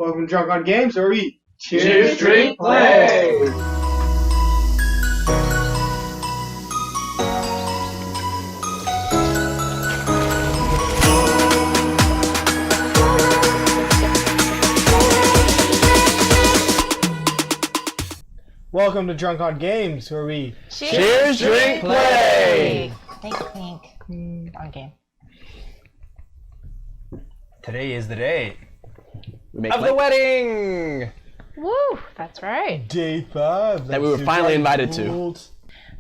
Welcome to Drunk on Games, where we Cheers, drink, play! Welcome to Drunk on Games, where we Cheers, drink, play! Think. On game. Today is the day Of the wedding! Woo! That's right. Day 5 That we were finally invited to.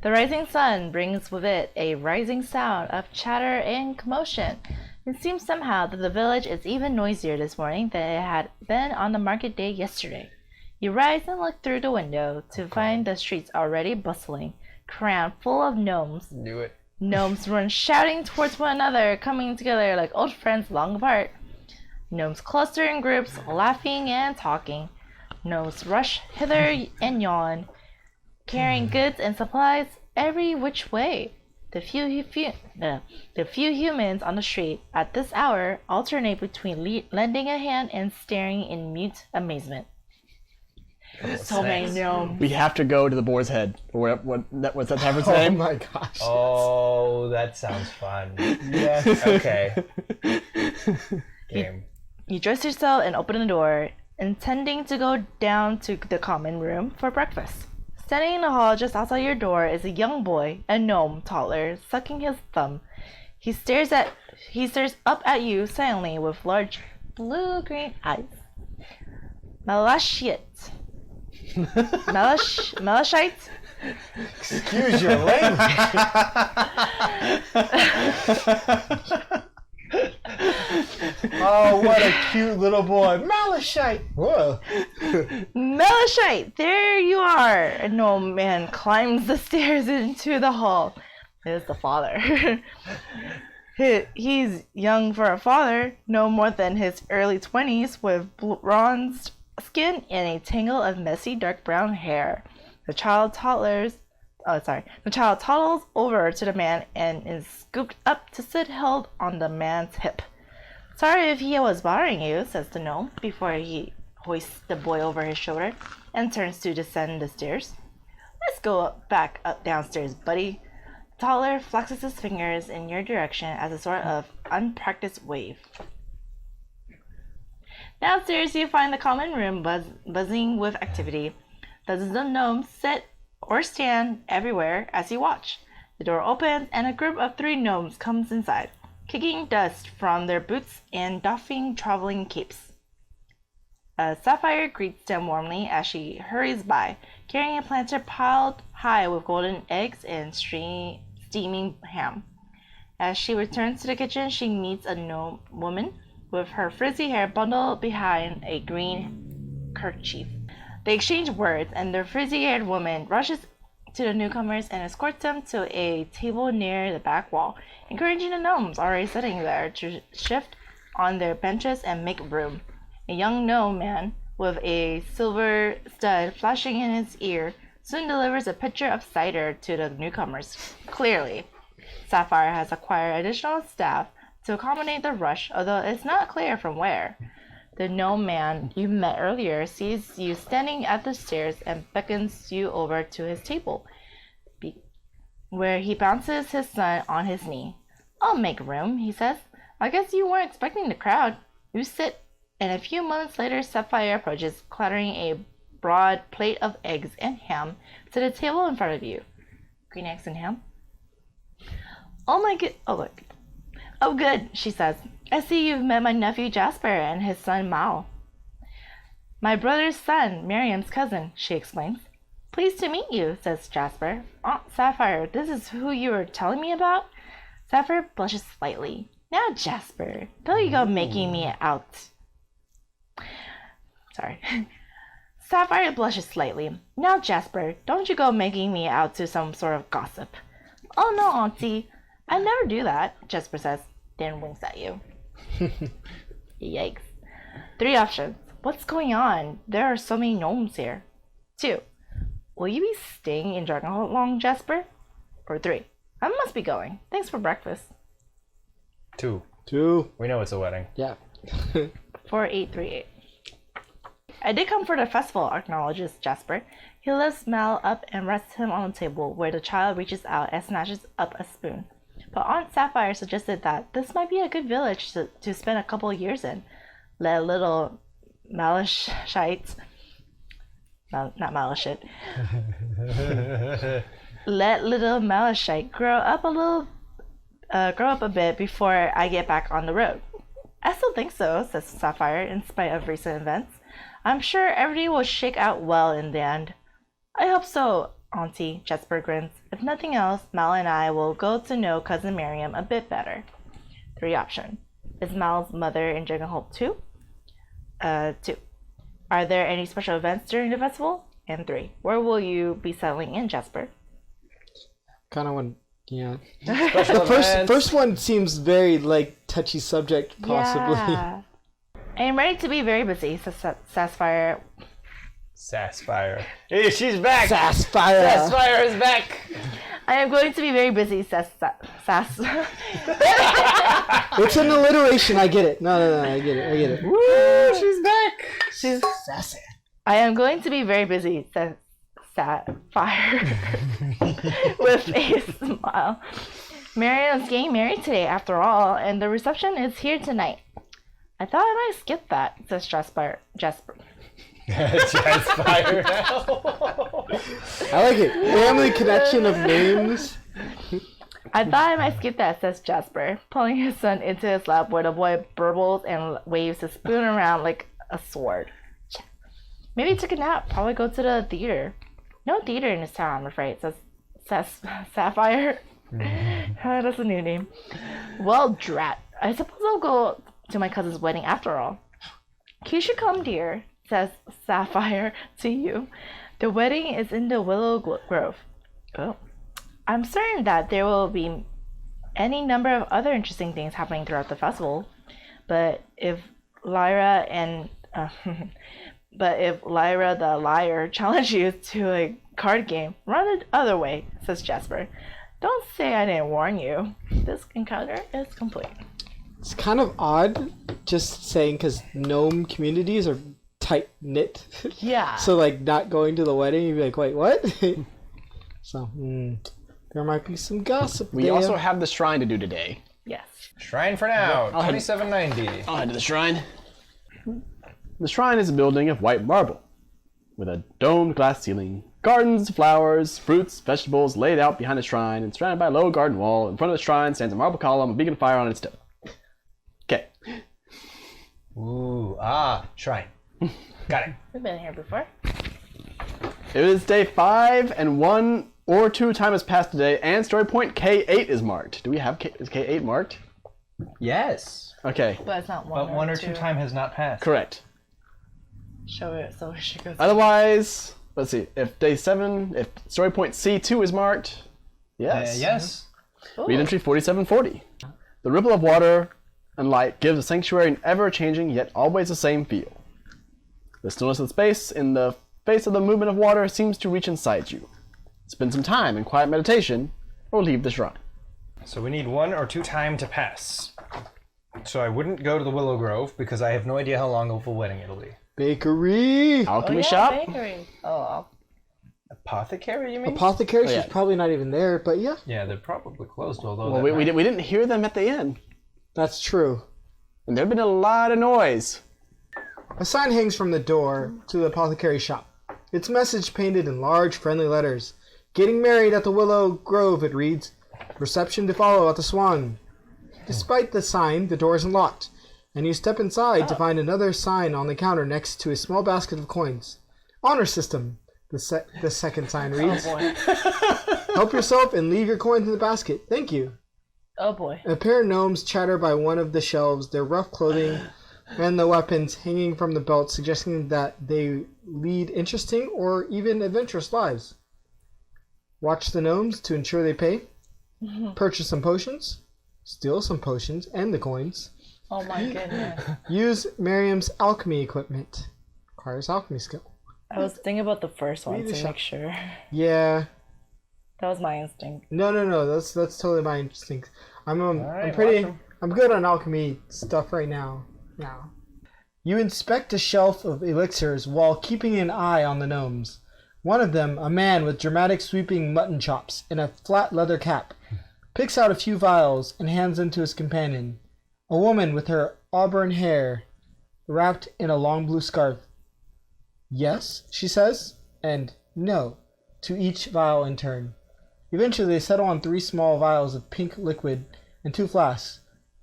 The rising sun brings with it a rising sound of chatter and commotion. It seems somehow that the village is even noisier this morning than it had been on the market day yesterday. You rise and look through the window to find the streets already bustling, crammed full of gnomes. Do it. Gnomes run shouting towards one another, coming together like old friends long apart. Gnomes cluster in groups, laughing and talking. Gnomes rush hither and yon, carrying goods and supplies every which way. The few humans on the street at this hour alternate between lending a hand and staring in mute amazement. So many gnomes. We have to go to the Boar's Head. What's that tavern's Oh name? my gosh. Oh, that sounds fun. Yes. Okay. Game. You dress yourself and open the door, intending to go down to the common room for breakfast. Standing in the hall just outside your door is a young boy, a gnome taller, sucking his thumb. He stares up at you silently with large blue-green eyes. Malashite. Excuse your language. Oh, what a cute little boy. Malachite. Whoa. Malashite, there you are. A gnome man climbs the stairs into the hall. It is the father. He's young for a father, no more than his early 20s, with bronzed skin and a tangle of messy dark brown hair. The child toddles over to the man and is scooped up to sit held on the man's hip. Sorry if he was bothering you, says the gnome, before he hoists the boy over his shoulder and turns to descend the stairs. Let's go back up downstairs, buddy. The toddler flexes his fingers in your direction as a sort of unpracticed wave. Downstairs, you find the common room buzzing with activity. Dozens of gnomes sit or stand everywhere as you watch. The door opens and a group of 3 gnomes comes inside, kicking dust from their boots and doffing traveling capes. Sapphire greets them warmly as she hurries by, carrying a planter piled high with golden eggs and steaming ham. As she returns to the kitchen, she meets a gnome woman with her frizzy hair bundled behind a green kerchief. They exchange words, and the frizzy-haired woman rushes to the newcomers and escorts them to a table near the back wall, encouraging the gnomes already sitting there to shift on their benches and make room. A young gnome man with a silver stud flashing in his ear soon delivers a pitcher of cider to the newcomers. Clearly, Sapphire has acquired additional staff to accommodate the rush, although it's not clear from where. The gnome man you met earlier sees you standing at the stairs and beckons you over to his table, where he bounces his son on his knee. I'll make room, he says. I guess you weren't expecting the crowd. You sit, and a few moments later Sapphire approaches, clattering a broad plate of eggs and ham to the table in front of you. Green eggs and ham? Oh, good, she says. I see you've met my nephew Jasper and his son Mao. My brother's son, Miriam's cousin, she explains. Pleased to meet you, says Jasper. Aunt Sapphire, this is who you were telling me about? Sapphire blushes slightly. Now, Jasper, don't you go making me out. Sapphire blushes slightly. Now, Jasper, don't you go making me out to some sort of gossip. Oh, no, Auntie. I never do that, Jasper says, then winks at you. Yikes. 3 options. What's going on? There are so many gnomes here. 2. Will you be staying in Dragonholt long, Jasper? Or 3. I must be going. Thanks for breakfast. 2. Two. We know it's a wedding. Yeah. 4838. I did come for the festival, acknowledges Jasper. He lifts Mal up and rests him on the table, where the child reaches out and snatches up a spoon. But Aunt Sapphire suggested that this might be a good village to spend a couple of years in. Let little Malachite, not Malachite, let little Malachite grow up a bit before I get back on the road. I still think so, says Sapphire, in spite of recent events. I'm sure everything will shake out well in the end. I hope so, Auntie, Jasper grins. If nothing else, Mal and I will go to know Cousin Miriam a bit better. 3 option. Is Mal's mother in Dragonholt too? 2. Are there any special events during the festival? And 3. Where will you be settling in, Jasper? Kind of want, yeah. Special The first one seems very, like, touchy subject, possibly. Yeah. I am ready to be very busy, says Sapphire. Sassfire. Hey, she's back! Sassfire! Sassfire is back! I am going to be very busy, says Sass. It's an alliteration, I get it. No, I get it. Woo, she's back! Sassy. I am going to be very busy, says Sapphire with a smile. Miriam's getting married today, after all, and the reception is here tonight. I thought I might skip that, says Jasper. Sassfire now. I like it. Family connection of names. I thought I might skip that, says Jasper, pulling his son into his lap where the boy burbles and waves his spoon around like a sword. Maybe he took a nap, probably go to the theater. No theater in this town, I'm afraid, says Sapphire. That's a new name. Well, drat. I suppose I'll go to my cousin's wedding after all. You should come, dear, says Sapphire to you. The wedding is in the Willow Grove. Oh. I'm certain that there will be any number of other interesting things happening throughout the festival. But if Lyra the liar challenge you to a card game, run it other way, says Jasper. Don't say I didn't warn you. This encounter is complete. It's kind of odd just saying because gnome communities are tight-knit. Yeah. So, like, not going to the wedding, you'd be like, wait, what? So, there might be some gossip We there. also have the shrine to do today. Yes. Shrine for now, I'll head- $27.90. I'll head to the shrine. The shrine is a building of white marble, with a domed glass ceiling, gardens, flowers, fruits, vegetables laid out behind the shrine, and surrounded by a low garden wall. In front of the shrine stands a marble column, a beacon of fire on its tip. Okay. Ooh, shrine. Got it. We've been here before. It is day 5, and 1 or 2 time has passed today, and story point K8 is marked. Do we have is K8 marked? Yes. Okay, But it's not one But 1 or 2 time has not passed. correct. Show it so we should go. Otherwise, let's see. If day 7, if story point C2 is marked, yes. Yes. Read entry 4740. The ripple of water and light gives the sanctuary an ever-changing yet always the same feel. The stillness of space in the face of the movement of water seems to reach inside you. Spend some time in quiet meditation, or leave the shrine. So we need 1 or 2 time to pass. So I wouldn't go to the Willow Grove because I have no idea how long of a wedding it'll be. Bakery! Alchemy shop? Bakery. Oh, Apothecary, you mean? Apothecary, Oh, yeah. she's probably not even there, but yeah, Yeah, they're probably closed, although Well, we didn't hear them at the inn. that's true. And there'd been a lot of noise. A sign hangs from the door to the apothecary shop. Its message painted in large, friendly letters. Getting married at the Willow Grove, it reads. Reception to follow at the Swan. Despite the sign, the door isn't locked, and you step inside to find another sign on the counter next to a small basket of coins. Honor system, the second sign reads. oh boy. Help yourself and leave your coins in the basket. Thank you. Oh boy. A pair of gnomes chatter by one of the shelves, their rough clothing and the weapons hanging from the belt, suggesting that they lead interesting or even adventurous lives. Watch the gnomes to ensure they pay. Purchase some potions. Steal some potions and the coins. Oh my goodness. Use Miriam's alchemy equipment. Requires alchemy skill. I was thinking about the first one Read the to shop. make sure. Yeah. That was my instinct. No. That's totally my instinct. I'm Alright, pretty. watch 'em. I'm good on alchemy stuff right now. You inspect a shelf of elixirs while keeping an eye on the gnomes. One of them, a man with dramatic sweeping mutton chops and a flat leather cap, picks out a few vials and hands them to his companion, a woman with her auburn hair wrapped in a long blue scarf. Yes, she says, and no, to each vial in turn. Eventually they settle on 3 small vials of pink liquid and 2 flasks,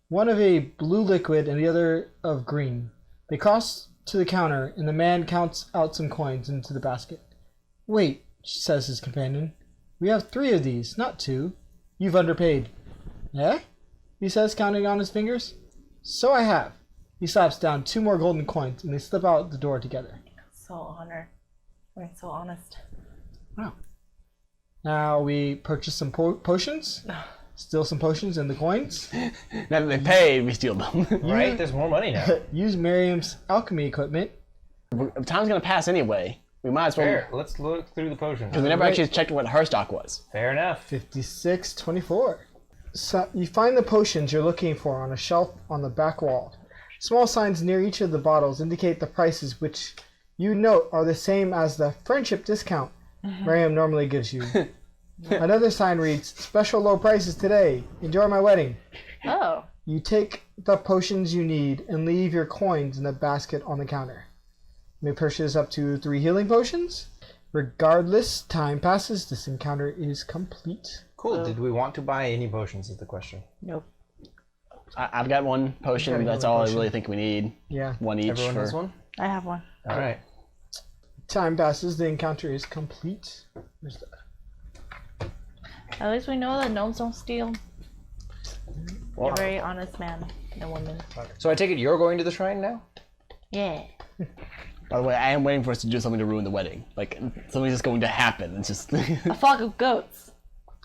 one of a blue liquid and the other of green. They cross to the counter, and the man counts out some coins into the basket. Wait, says his companion. We have 3 of these, not 2. You've underpaid. Eh? He says, counting on his fingers. So I have. He slaps down 2 more golden coins, and they slip out the door together. So honored. We're so honest. Wow. Now we purchase some potions. Steal some potions and the coins. Now that they paid, we steal them. Right? There's more money now. Use Miriam's alchemy equipment. If time's gonna pass anyway, we might as well. Fair. Let's look through the potions. Because we never actually checked what her stock was. Fair enough. 56.24. So you find the potions you're looking for on a shelf on the back wall. Small signs near each of the bottles indicate the prices, which you note are the same as the friendship discount Miriam normally gives you. Another sign reads, "Special low prices today. Enjoy my wedding." Oh. You take the potions you need and leave your coins in the basket on the counter. You may purchase up to 3 healing potions. Regardless, time passes. This encounter is complete. Cool. Did we want to buy any potions is the question. Nope. I've got 1 potion. Got a That's healing all potion. I really think we need. Yeah. 1 each. Everyone for... has one? I have one. All right. Time passes. The encounter is complete. Where's the... At least we know that gnomes don't steal. Well, You're a very honest man and woman. So I take it you're going to the shrine now? Yeah. by the way, I am waiting for us to do something to ruin the wedding. Like, something's just going to happen. It's just... A flock of goats.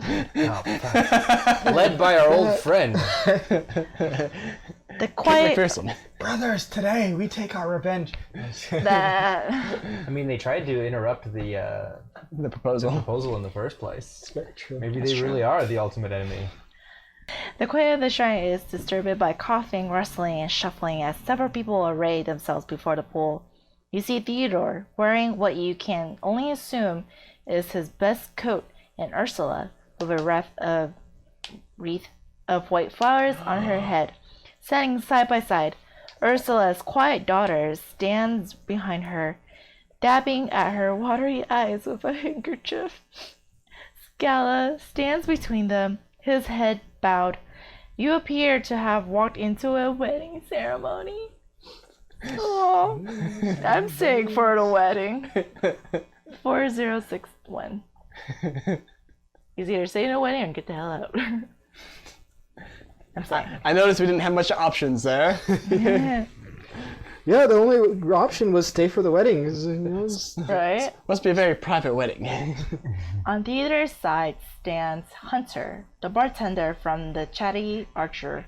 Led by our old friend. The quiet. McPherson. Brothers, today we take our revenge. That. I mean, they tried to interrupt the The proposal. proposal in the first place. Very true. Maybe they really are the ultimate enemy. The quiet of the shrine is disturbed by coughing, rustling, and shuffling as several people array themselves before the pool. You see Theodore wearing what you can only assume is his best coat, and Ursula with a wreath of white flowers on her head. Standing side by side, Ursula's quiet daughter stands behind her, dabbing at her watery eyes with a handkerchief. Scala stands between them, his head bowed. You appear to have walked into a wedding ceremony. Oh, I'm saying for the wedding. 4061. He's either saying a wedding or get the hell out. I'm saying. I noticed we didn't have much options there. Yeah, the only option was stay for the wedding. Right? Must be a very private wedding. On Theodore's side stands Hunter, the bartender from the Chatty Archer,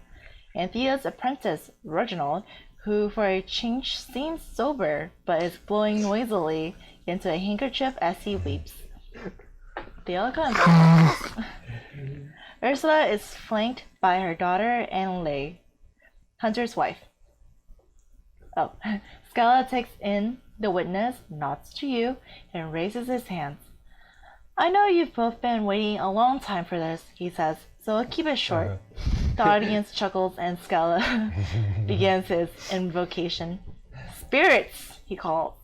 and Thea's apprentice, Reginald, who for a change seems sober, but is blowing noisily into a handkerchief as he weeps. The elegant Ursula is flanked by her daughter Anne, Hunter's wife. Oh, Scala takes in the witness, nods to you, and raises his hands. I know you've both been waiting a long time for this, he says, so I'll keep it short. The audience chuckles and Scala begins his invocation. Spirits, he calls.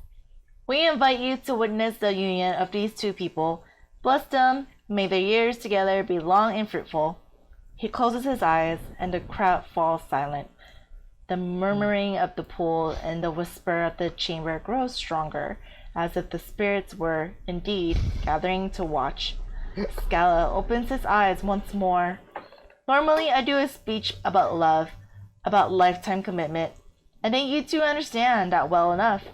We invite you to witness the union of these 2 people. Bless them, may their years together be long and fruitful. He closes his eyes, and the crowd falls silent. The murmuring of the pool and the whisper of the chamber grows stronger, as if the spirits were, indeed, gathering to watch. Scala opens his eyes once more. Normally, I do a speech about love, about lifetime commitment. I think you 2 understand that well enough.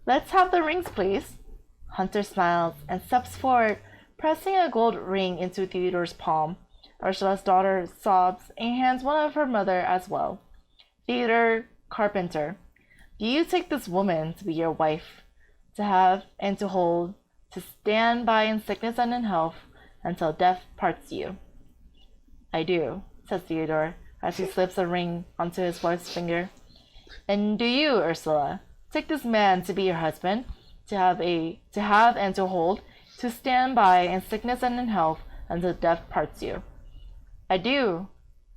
Let's have the rings, please. Hunter smiles and steps forward, pressing a gold ring into Theodore's palm. Ursula's daughter sobs and hands one of her mother as well. Theodore Carpenter, do you take this woman to be your wife, to have and to hold, to stand by in sickness and in health, until death parts you? I do, says Theodore, as he slips a ring onto his wife's finger. And do you, Ursula, take this man to be your husband, to have and to hold, to stand by in sickness and in health until death parts you. I do.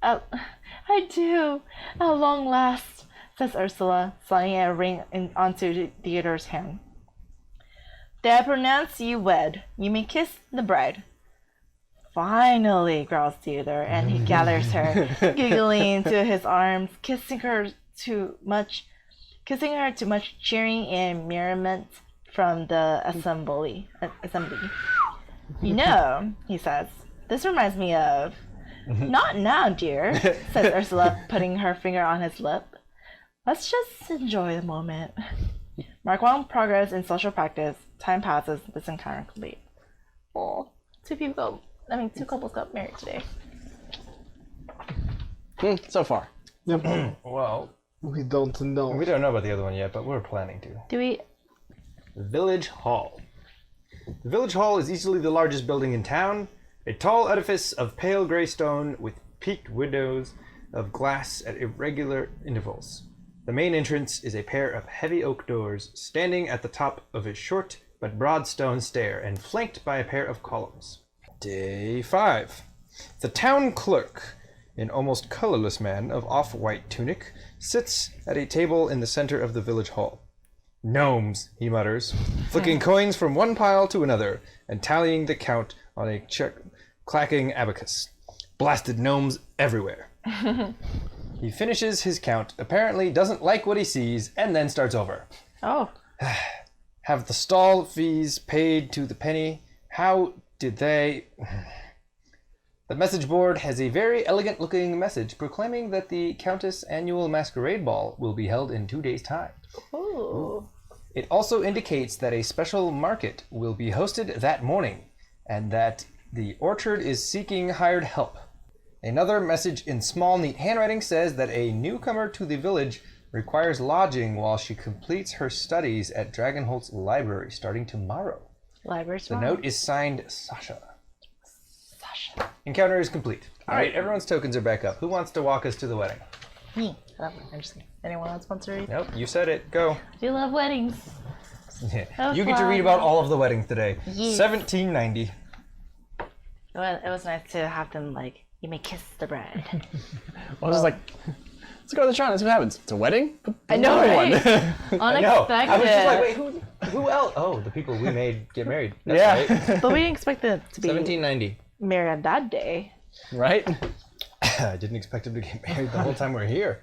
I do. At long last, says Ursula, sliding a ring onto Theodore's hand. Then I pronounce you wed. You may kiss the bride. Finally, growls Theodore, and he gathers her, giggling into his arms, kissing her to much cheering and merriment from the assembly. You know, he says, this reminds me of... Not now, dear, says Ursula, putting her finger on his lip. Let's just enjoy the moment. Mark 1 progress in social practice. Time passes. This encounter complete. Oh, two couples got married today. So far. Yep. Well, We don't know. we don't know about the other one yet, but we're planning to. Do we? Village Hall. The Village Hall is easily the largest building in town. A tall edifice of pale gray stone with peaked windows of glass at irregular intervals. The main entrance is a pair of heavy oak doors standing at the top of a short but broad stone stair and flanked by a pair of columns. Day 5. The town clerk, an almost colorless man of off-white tunic, sits at a table in the center of the village hall. Gnomes, he mutters, flicking coins from one pile to another and tallying the count on a clacking abacus. Blasted gnomes everywhere. He finishes his count, apparently doesn't like what he sees, and then starts over. Oh. Have the stall fees paid to the penny? How did they... The message board has a very elegant-looking message proclaiming that the Countess' annual masquerade ball will be held in 2 days' time. Ooh. It also indicates that a special market will be hosted that morning, and that the orchard is seeking hired help. Another message in small, neat handwriting says that a newcomer to the village requires lodging while she completes her studies at Dragonholt's library starting tomorrow. Library's The wrong. note is signed Sasha. Encounter is complete. All right, everyone's tokens are back up. Who wants to walk us to the wedding? Me. I'm just kidding. Anyone else want to read? Nope, you said it. Go. Do you love weddings? You get to read about all of the weddings today. Yes. 1790. Well, it was nice to have them like, you may kiss the bride. I was just like, let's go to the shrine and see what happens. It's a wedding? I know, right? Unexpected. I know. I was just like, wait, who else? Oh, the people we made get married. That's Yeah. right. But we didn't expect them to be 1790. married on that day. Right? I didn't expect him to get married the whole time we're here.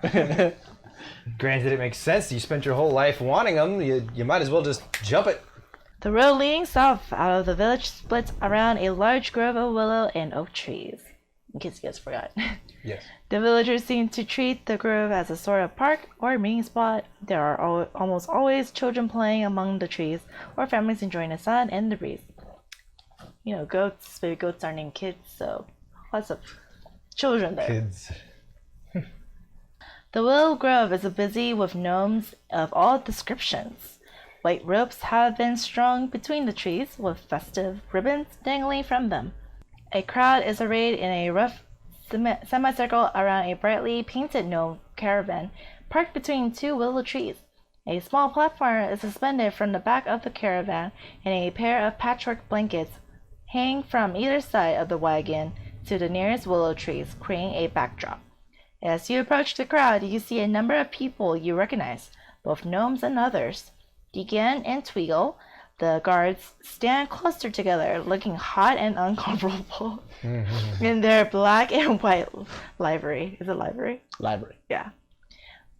Granted, it makes sense. You spent your whole life wanting them. You might as well just jump it. The road leading south out of the village splits around a large grove of willow and oak trees. In case you guys forgot. Yes. The villagers seem to treat the grove as a sort of park or meeting spot. There are almost always children playing among the trees or families enjoying the sun and the breeze. You know, baby goats are named kids, so lots of children there. Kids. The willow grove is busy with gnomes of all descriptions. White ropes have been strung between the trees with festive ribbons dangling from them. A crowd is arrayed in a rough semicircle around a brightly painted gnome caravan parked between two willow trees. A small platform is suspended from the back of the caravan, and a pair of patchwork blankets hang from either side of the wagon to the nearest willow trees, creating a backdrop. As you approach the crowd, you see a number of people you recognize, both gnomes and others. Deegan and Tweagle, the guards, stand closer together, looking hot and uncomfortable in their black and white livery. Is it livery? Library. Yeah.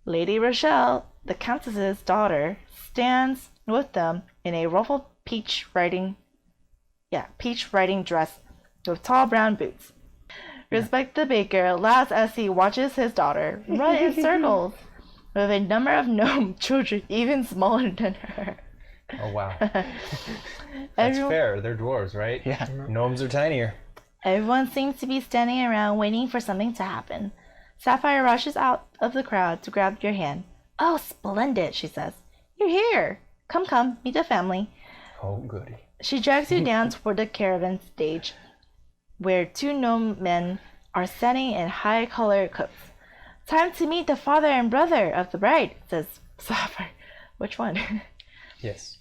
Lady Rochelle, the Countess's daughter, stands with them in a ruffled peach riding dress with tall brown boots. Respect the baker laughs as he watches his daughter run in circles with a number of gnome children even smaller than her. Oh, wow. That's fair. They're dwarves, right? Yeah. Gnomes are tinier. Everyone seems to be standing around waiting for something to happen. Sapphire rushes out of the crowd to grab your hand. Oh, splendid, she says. You're here. Come, meet the family. Oh, goody. She drags you down toward the caravan stage, where two gnome men are standing in high-colored coats. Time to meet the father and brother of the bride, says Sapphire. Which one? Yes.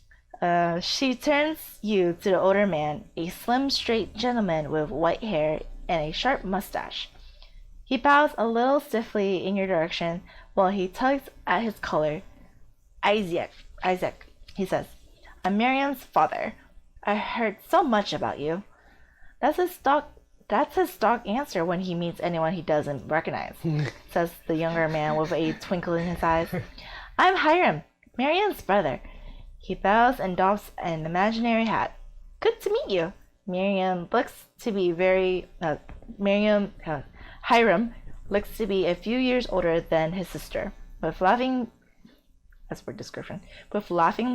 She turns you to the older man, a slim, straight gentleman with white hair and a sharp mustache. He bows a little stiffly in your direction while he tugs at his collar. Isaac, he says, I'm Miriam's father. I heard so much about you. That's his stock answer when he meets anyone he doesn't recognize, says the younger man with a twinkle in his eyes. I'm Hiram, Miriam's brother. He bows and doffs an imaginary hat. Good to meet you. Hiram looks to be a few years older than his sister, with laughing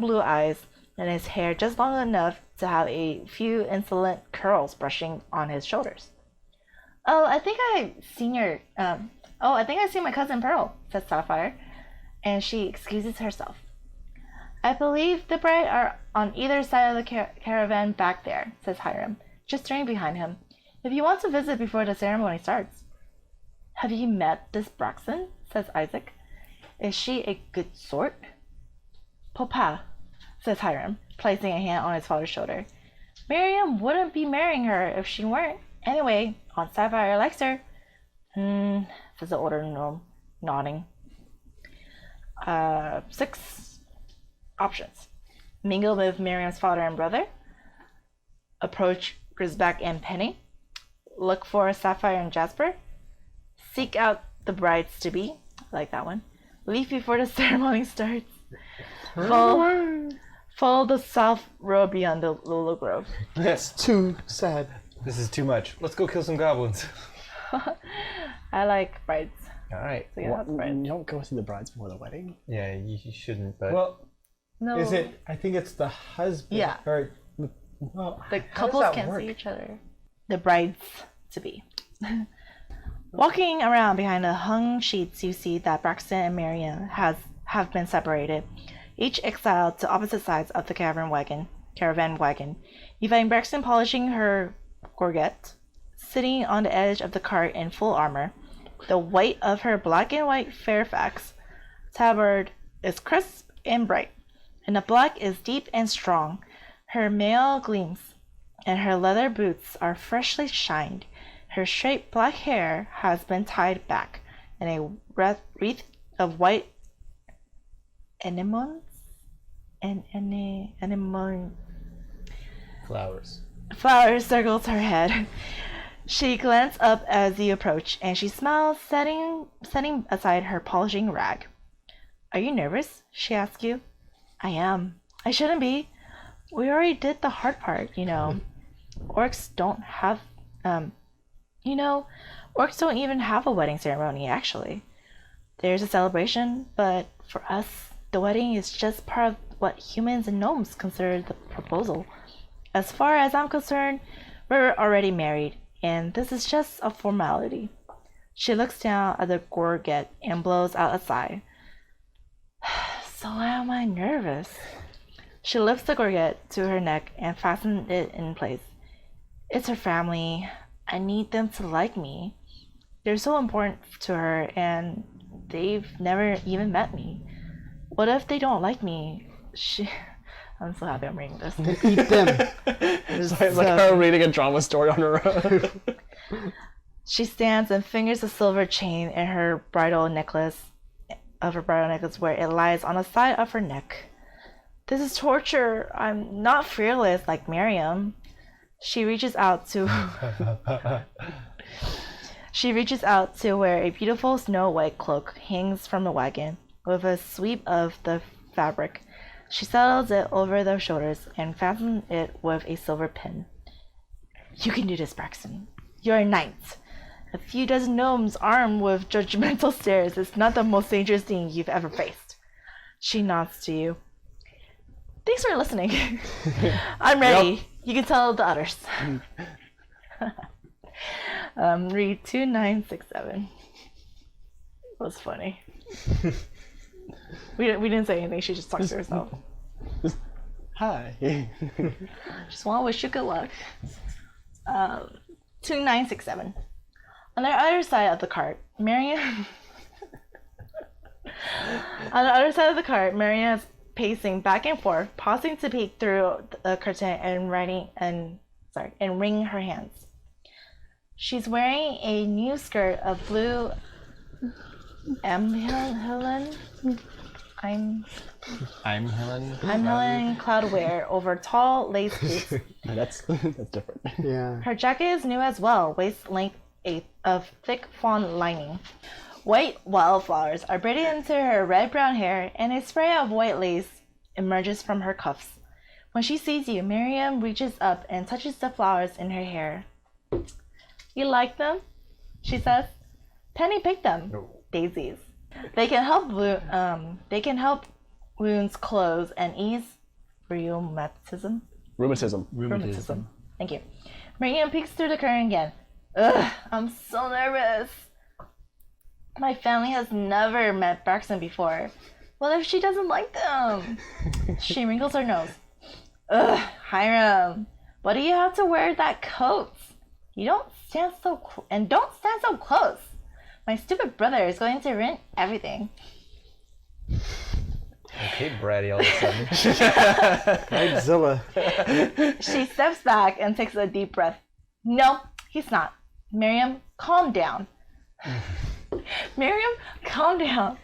blue eyes and his hair just long enough to have a few insolent curls brushing on his shoulders. I think I've seen my cousin Pearl, says Sapphire, and she excuses herself. I believe the bride are on either side of the caravan back there, says Hiram, just turning behind him. If you want to visit before the ceremony starts. Have you met this Braxton? Says Isaac. Is she a good sort? Papa, says Hiram, placing a hand on his father's shoulder. Miriam wouldn't be marrying her if she weren't. Anyway, Aunt Sapphire likes her. Says the older gnome, nodding. 6 options. Mingle with Miriam's father and brother. Approach Grisback and Penny. Look for Sapphire and Jasper. Seek out the brides-to-be. I like that one. Leave before the ceremony starts. Follow the south road beyond the Lulu Grove. That's too sad. This is too much. Let's go kill some goblins. I like brides. All right. So yeah, that's brides. You don't go see the brides before the wedding? Yeah, you shouldn't, but... Well, No. is it? I think it's the husband. Yeah. Or, well, The how does couples that can work? see each other. The brides-to-be. Walking around behind the hung sheets, you see that Braxton and Miriam have been separated, each exiled to opposite sides of the caravan wagon. You find Braxton polishing her gorget, sitting on the edge of the cart in full armor. The white of her black and white Fairfax tabard is crisp and bright, and the black is deep and strong. Her mail gleams, and her leather boots are freshly shined. Her straight black hair has been tied back in a wreath of white anemones and anemone Flowers. flowers circles her head. She glances up as you approach, and she smiles, setting aside her polishing rag. Are you nervous? She asks you. I am. I shouldn't be. We already did the hard part, you know. Orcs don't even have a wedding ceremony, actually. There's a celebration, but for us, the wedding is just part of what humans and gnomes consider the proposal. As far as I'm concerned, we're already married, and this is just a formality. She looks down at the gorget and blows out a sigh. So am I nervous? She lifts the gorget to her neck and fastens it in place. It's her family. I need them to like me. They're so important to her, and they've never even met me. What if they don't like me? I'm so happy I'm reading this. Eat them. It's like her reading a drama story on her own. She stands and fingers the silver chain in her bridal necklace, where it lies on the side of her neck. This is torture. I'm not fearless like Miriam. She reaches out to where a beautiful snow white cloak hangs from the wagon. With a sweep of the fabric, she settles it over their shoulders and fastens it with a silver pin. You can do this, Braxton. You're a knight. A few dozen gnomes armed with judgmental stares is not the most dangerous thing you've ever faced. She nods to you. Thanks for listening. I'm ready. Yep. You can tell the others. Read 2967. That was funny. We didn't say anything. She just talks to herself. Hi. Just want to wish you good luck. 2967. On the other side of the cart, Miriam On the other side of the cart, Marianne is pacing back and forth, pausing to peek through the curtain and wringing her hands. She's wearing a new skirt of blue Helen cloudwear over tall lace boots. That's different. Yeah. Her jacket is new as well, waist length of thick fawn lining. White wildflowers are braided into her red-brown hair, and a spray of white lace emerges from her cuffs. When she sees you, Miriam reaches up and touches the flowers in her hair. You like them? She says. Penny picked them. No. Daisies. They can help wounds close and ease rheumatism. Thank you. Miriam peeks through the curtain again. Ugh, I'm so nervous. My family has never met Braxton before. What if she doesn't like them? She wrinkles her nose. Ugh, Hiram, why do you have to wear that coat? You don't stand so close. My stupid brother is going to ruin everything. Okay, bratty all of a sudden. Zilla. She steps back and takes a deep breath. No, he's not. Miriam, calm down. Miriam, calm down.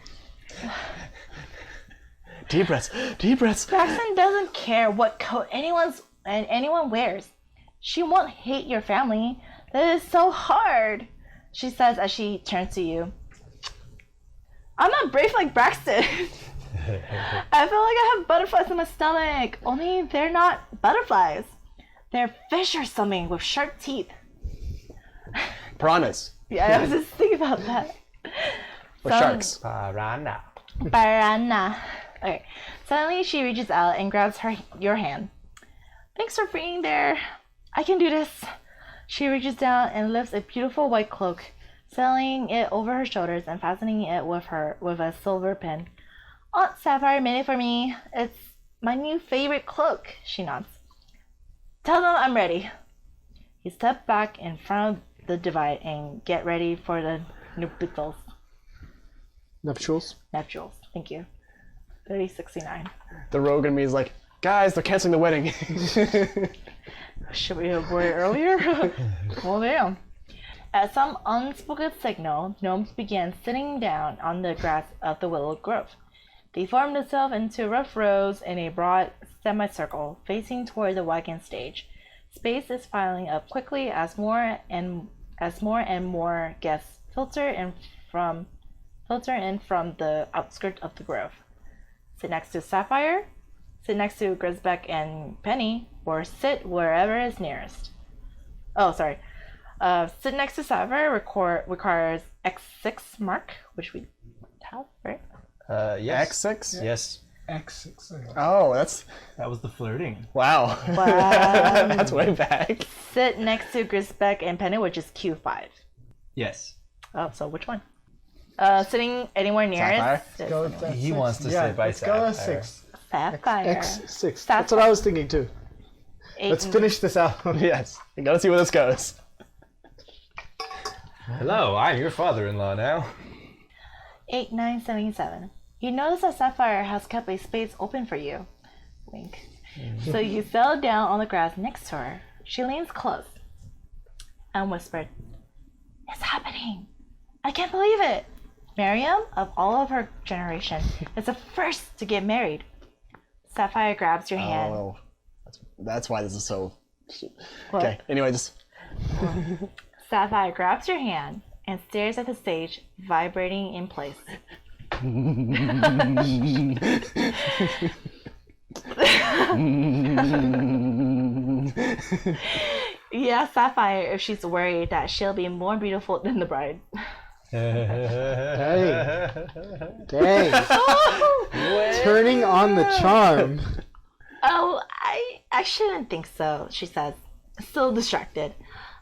Deep breaths. Braxton doesn't care what coat anyone wears. She won't hate your family. That is so hard, she says as she turns to you. I'm not brave like Braxton. I feel like I have butterflies in my stomach. Only they're not butterflies. They're fish or something with sharp teeth. Piranhas. Yeah, I was just thinking about that. Or sharks. Piranha. Okay. Suddenly she reaches out and grabs your hand. Thanks for being there. I can do this. She reaches down and lifts a beautiful white cloak, settling it over her shoulders and fastening it with a silver pin. Aunt Sapphire made it for me. It's my new favorite cloak, she nods. Tell them I'm ready. You step back in front of the divide and get ready for the nuptials. Nuptials? Nuptials. Thank you. 3069. The rogue in me is like, guys, they're canceling the wedding. Should we have worried earlier? Well, damn. At some unspoken signal, gnomes began sitting down on the grass of the willow grove. They formed themselves into rough rows in a broad semicircle, facing toward the wagon stage. Space is filing up quickly as more and more guests filter in from the outskirts of the grove. Sit next to Sapphire, sit next to Grisbeck and Penny, or sit wherever is nearest. Oh, sorry. Sit next to Sapphire requires X6 mark, which we have, right? Yes. X6? Yes. X6. Oh, That was the flirting. wow. Wow. That's way back. Sit next to Grisbeck and Penny, which is Q5. Yes. Oh, so which one? Sitting anywhere nearest. Sapphire? Go with that He six. wants to Yeah, sit by let's go with Sapphire. 6. Sapphire. X6. That's what I was thinking too. Let's finish this out. Yes. You gotta see where this goes. Hello, I'm your father-in-law now. 8977. You notice that Sapphire has kept a space open for you. Wink. So you settle down on the grass next to her. She leans close and whispered, "It's happening. I can't believe it. Miriam, of all of her generation, is the first to get married." Sapphire grabs your hand. Oh, that's why this is so... What? Okay, anyway, just... Sapphire grabs your hand and stares at the stage, vibrating in place. Yeah, Sapphire, if she's worried that she'll be more beautiful than the bride. Dang. Turning on the charm. Oh, I shouldn't think so, she says, still distracted.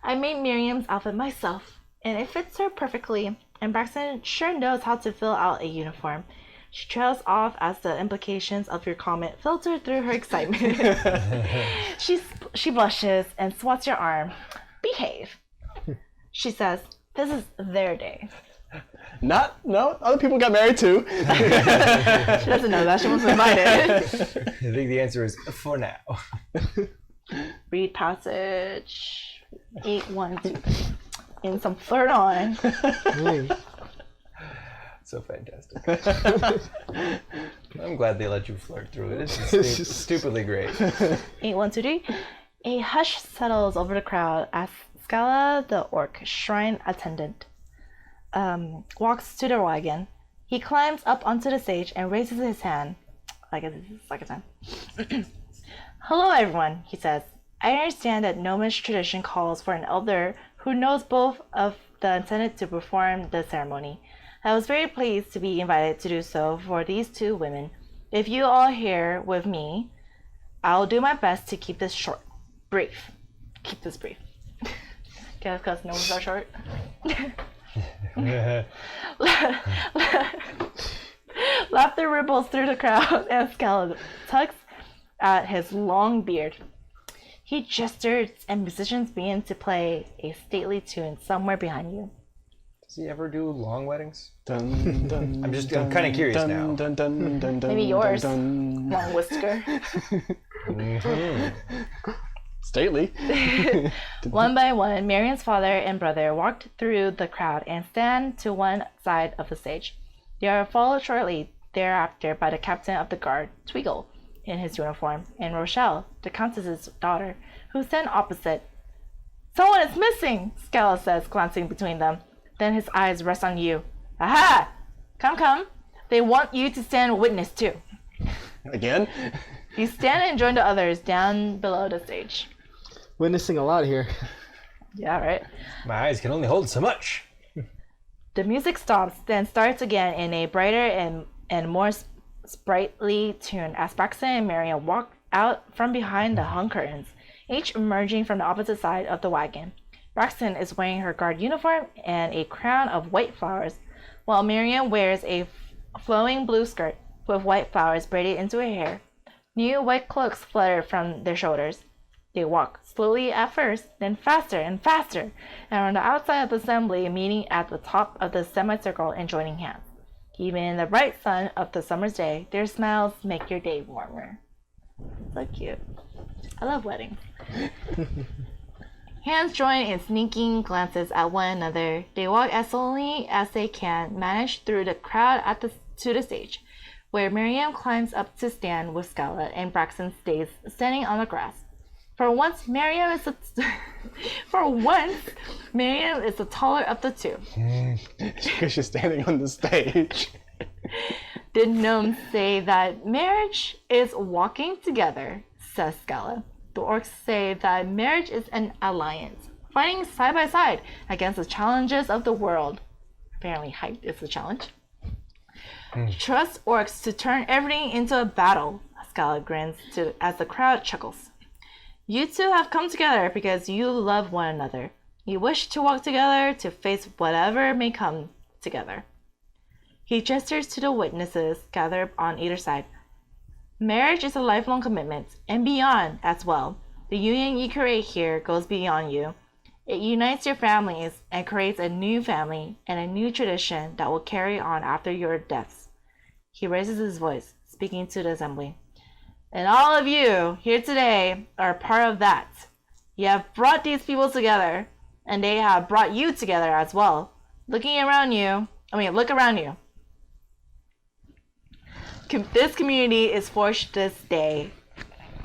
I made Miriam's outfit myself, and it fits her perfectly, and Braxton sure knows how to fill out a uniform. She trails off as the implications of your comment filter through her excitement. She blushes and swats your arm. Behave, she says. This is their day. No, other people got married too. She doesn't know that. She wasn't invited. I think the answer is for now. Read passage 812. And some flirt on. Hey. So fantastic. I'm glad they let you flirt through it. It's stupidly great. 8123. A hush settles over the crowd as Scala, the orc shrine attendant, walks to the wagon. He climbs up onto the stage and raises his hand. Like it's second time. Hello, everyone, he says. I understand that Gnomish tradition calls for an elder who knows both of the intended to perform the ceremony. I was very pleased to be invited to do so for these two women. If you all here with me, I'll do my best to keep this short. Brief. Keep this brief. Okay, because gnomes are short. Laughter ripples through the crowd as Scala tugs at his long beard. He gestures and musicians begin to play a stately tune somewhere behind you. Does he ever do long weddings? Dun, dun, I'm kind of curious dun, now. dun, dun, dun, dun, Maybe yours. dun, Long whisker. Stately. One by one, Marian's father and brother walked through the crowd and stand to one side of the stage. They are followed shortly thereafter by the captain of the guard, Tweagle, in his uniform, and Rochelle, the countess's daughter, who stand opposite. Someone is missing, Scala says, glancing between them. Then his eyes rest on you. Aha! Come. They want you to stand witness too. Again? You stand and join the others down below the stage. Witnessing a lot here. Yeah, right. My eyes can only hold so much. The music stops, then starts again in a brighter and more sprightly tune as Braxton and Marion walk out from behind the hung curtains, each emerging from the opposite side of the wagon. Braxton is wearing her guard uniform and a crown of white flowers, while Marion wears a flowing blue skirt with white flowers braided into her hair. New white cloaks flutter from their shoulders. They walk slowly at first, then faster and faster, and on the outside of the assembly, meeting at the top of the semicircle and joining hands. Even in the bright sun of the summer's day, their smiles make your day warmer. So cute. I love weddings. Hands join in sneaking glances at one another. They walk as slowly as they can, manage through the crowd to the stage, where Miriam climbs up to stand with Scala and Braxton stays standing on the grass. For once, Miriam is the taller of the two. Because she's standing on the stage. The gnomes say that marriage is walking together, says Scala. The orcs say that marriage is an alliance, fighting side by side against the challenges of the world. Apparently, height is the challenge. Trust orcs to turn everything into a battle, Scala grins as the crowd chuckles. You two have come together because you love one another. You wish to walk together to face whatever may come together. He gestures to the witnesses gathered on either side. Marriage is a lifelong commitment, and beyond as well. The union you create here goes beyond you. It unites your families and creates a new family and a new tradition that will carry on after your deaths. He raises his voice, speaking to the assembly. And all of you here today are part of that. You have brought these people together, and they have brought you together as well. Look around you. This community is forged this day,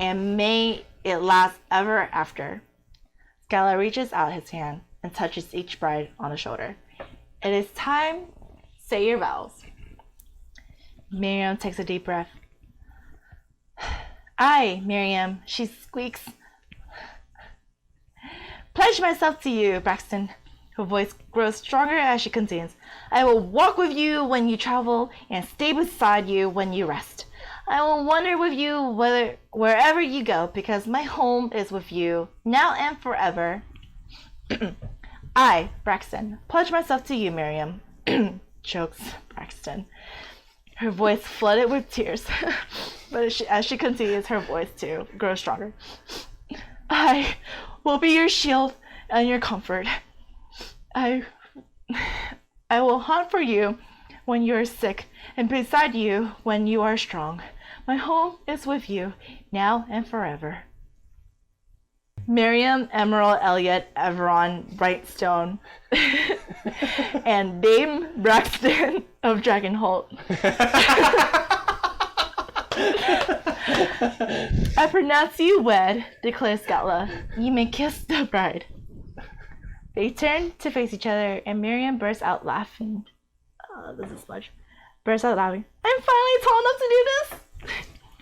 and may it last ever after. Scala reaches out his hand and touches each bride on the shoulder. It is time. Say your vows. Miriam takes a deep breath. I, Miriam, she squeaks. Pledge myself to you, Braxton. Her voice grows stronger as she continues. I will walk with you when you travel and stay beside you when you rest. I will wander with you wherever you go because my home is with you now and forever. I, Braxton, pledge myself to you, Miriam. Chokes Braxton. Her voice flooded with tears, but as she continues, her voice too grows stronger. I will be your shield and your comfort. I I will hunt for you when you are sick, and beside you when you are strong. My home is with you, now and forever. Miriam, Emerald, Elliot, Everon, Brightstone, and Dame Braxton of Dragonholt. I pronounce you wed, declares Scala. You may kiss the bride. They turn to face each other, and Miriam bursts out laughing. This is much. Bursts out laughing. I'm finally tall enough to do this,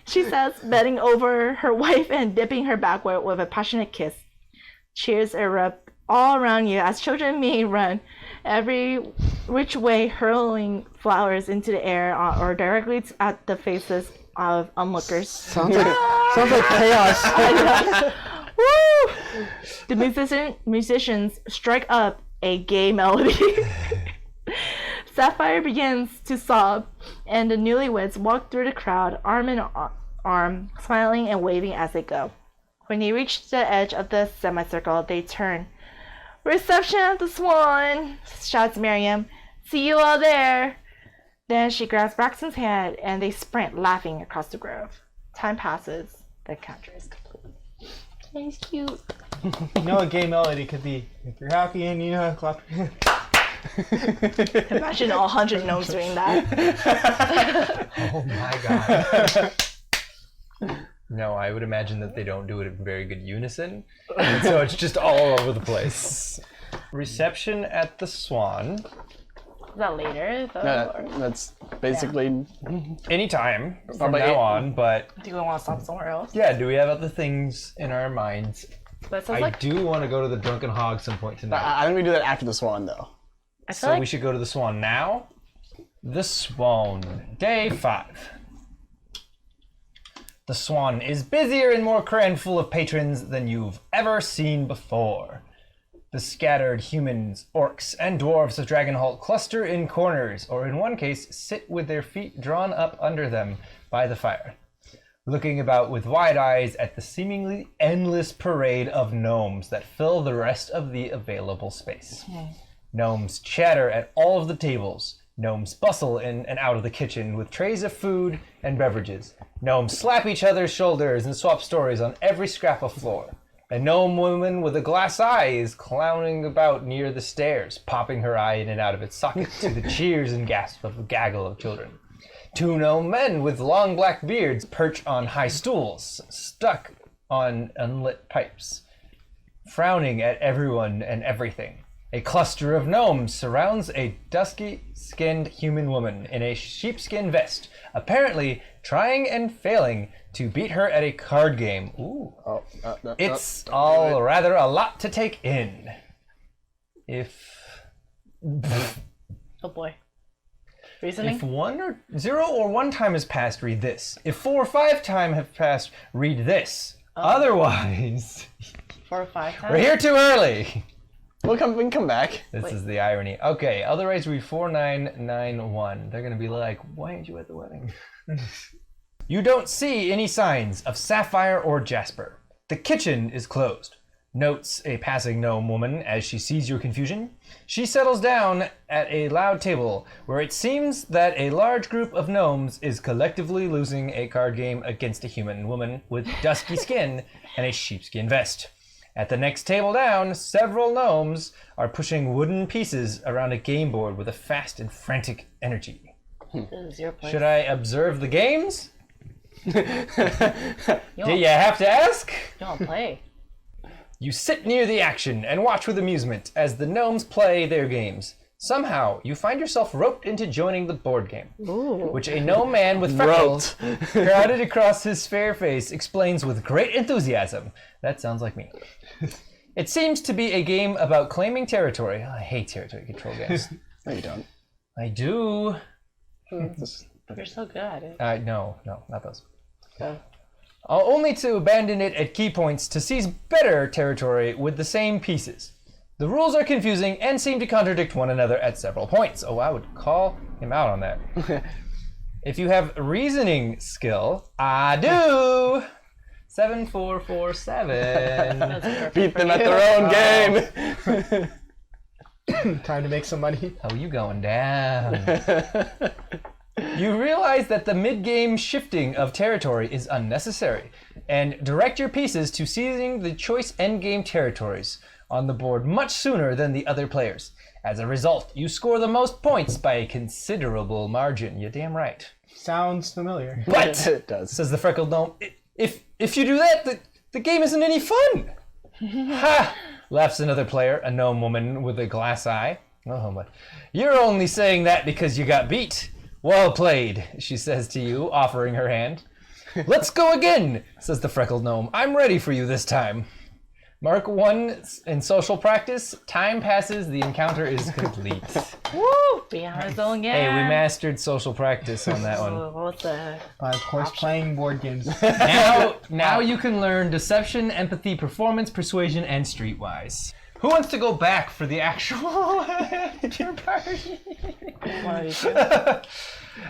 she says, bending over her wife and dipping her backward with a passionate kiss. Cheers erupt all around you as children may run every which way, hurling flowers into the air or directly at the faces of onlookers. Sounds like chaos. Woo! The musicians strike up a gay melody. Sapphire begins to sob, and the newlyweds walk through the crowd, arm in arm, smiling and waving as they go. When they reach the edge of the semicircle, they turn. Reception at the Swan, shouts Miriam. See you all there. Then she grabs Braxton's hand, and they sprint, laughing, across the grove. Time passes. The encounter is complete. He's cute. You know a gay melody could be. If you're happy and you know how to clap your hands. Imagine all 100 gnomes doing that. Oh my god. No, I would imagine that they don't do it in very good unison, and so it's just all over the place. Reception at the Swan. Is that later? That's basically... Anytime from but now on, but Do we want to stop somewhere else? yeah, do we have other things in our minds? That sounds I like. do want to go to the Drunken Hog some point tonight. I think we do that after the Swan, though. I feel So like we should go to the Swan now. The Swan, day 5. The Swan is busier and more crammed full of patrons than you've ever seen before. The scattered humans, orcs, and dwarves of Dragonholt cluster in corners, or in one case, sit with their feet drawn up under them by the fire, looking about with wide eyes at the seemingly endless parade of gnomes that fill the rest of the available space. Gnomes chatter at all of the tables. Gnomes bustle in and out of the kitchen with trays of food and beverages. Gnomes slap each other's shoulders and swap stories on every scrap of floor. A gnome woman with a glass eye is clowning about near the stairs, popping her eye in and out of its socket to the cheers and gasps of a gaggle of children. 2 gnome men with long black beards perch on high stools, stuck on unlit pipes, frowning at everyone and everything. A cluster of gnomes surrounds a dusky-skinned human woman in a sheepskin vest, apparently trying and failing to beat her at a card game. Ooh. It's all rather a lot to take in. Oh boy. Reasoning? If 0 or 1 time has passed, read this. If 4 or 5 time have passed, read this. Otherwise, 4 or 5 times? we're here too early. We can come back. This is the irony. Okay, otherwise read 4991. They're gonna be like, why aren't you at the wedding? You don't see any signs of Sapphire or Jasper. The kitchen is closed. Notes a passing gnome woman as she sees your confusion. She settles down at a loud table where it seems that a large group of gnomes is collectively losing a card game against a human woman with dusky skin and a sheepskin vest. At the next table down, several gnomes are pushing wooden pieces around a game board with a fast and frantic energy. This is your place. Should I observe the games? Do you have to ask? You don't play. You sit near the action and watch with amusement as the gnomes play their games. Somehow, you find yourself roped into joining the board game, which a gnome man with freckles crowded across his fair face explains with great enthusiasm. That sounds like me. It seems to be a game about claiming territory. I hate territory control games. No, you don't. I do. You're so good at it. No, not those. Oh. Only to abandon it at key points to seize better territory with the same pieces. The rules are confusing and seem to contradict one another at several points. Oh, I would call him out on that. If you have reasoning skill, I do. 7447. Beat them at their own game. Time to make some money. Oh, you going down. You realize that the mid-game shifting of territory is unnecessary, and direct your pieces to seizing the choice endgame territories on the board much sooner than the other players. As a result, you score the most points by a considerable margin. You're damn right. Sounds familiar. But, It does. says the freckled gnome, if you do that, the game isn't any fun. Ha! Laughs another player, a gnome woman with a glass eye. Oh, but you're only saying that because you got beat. Well played, she says to you, offering her hand. Let's go again, says the freckled gnome. I'm ready for you this time. Mark 1 in social practice. Time passes, the encounter is complete. Woo! Be on his own game. Hey, we mastered social practice on that one. What the? By, of course, playing board games. Now you can learn deception, empathy, performance, persuasion, and streetwise. Who wants to go back for the actual dinner party? One of these two.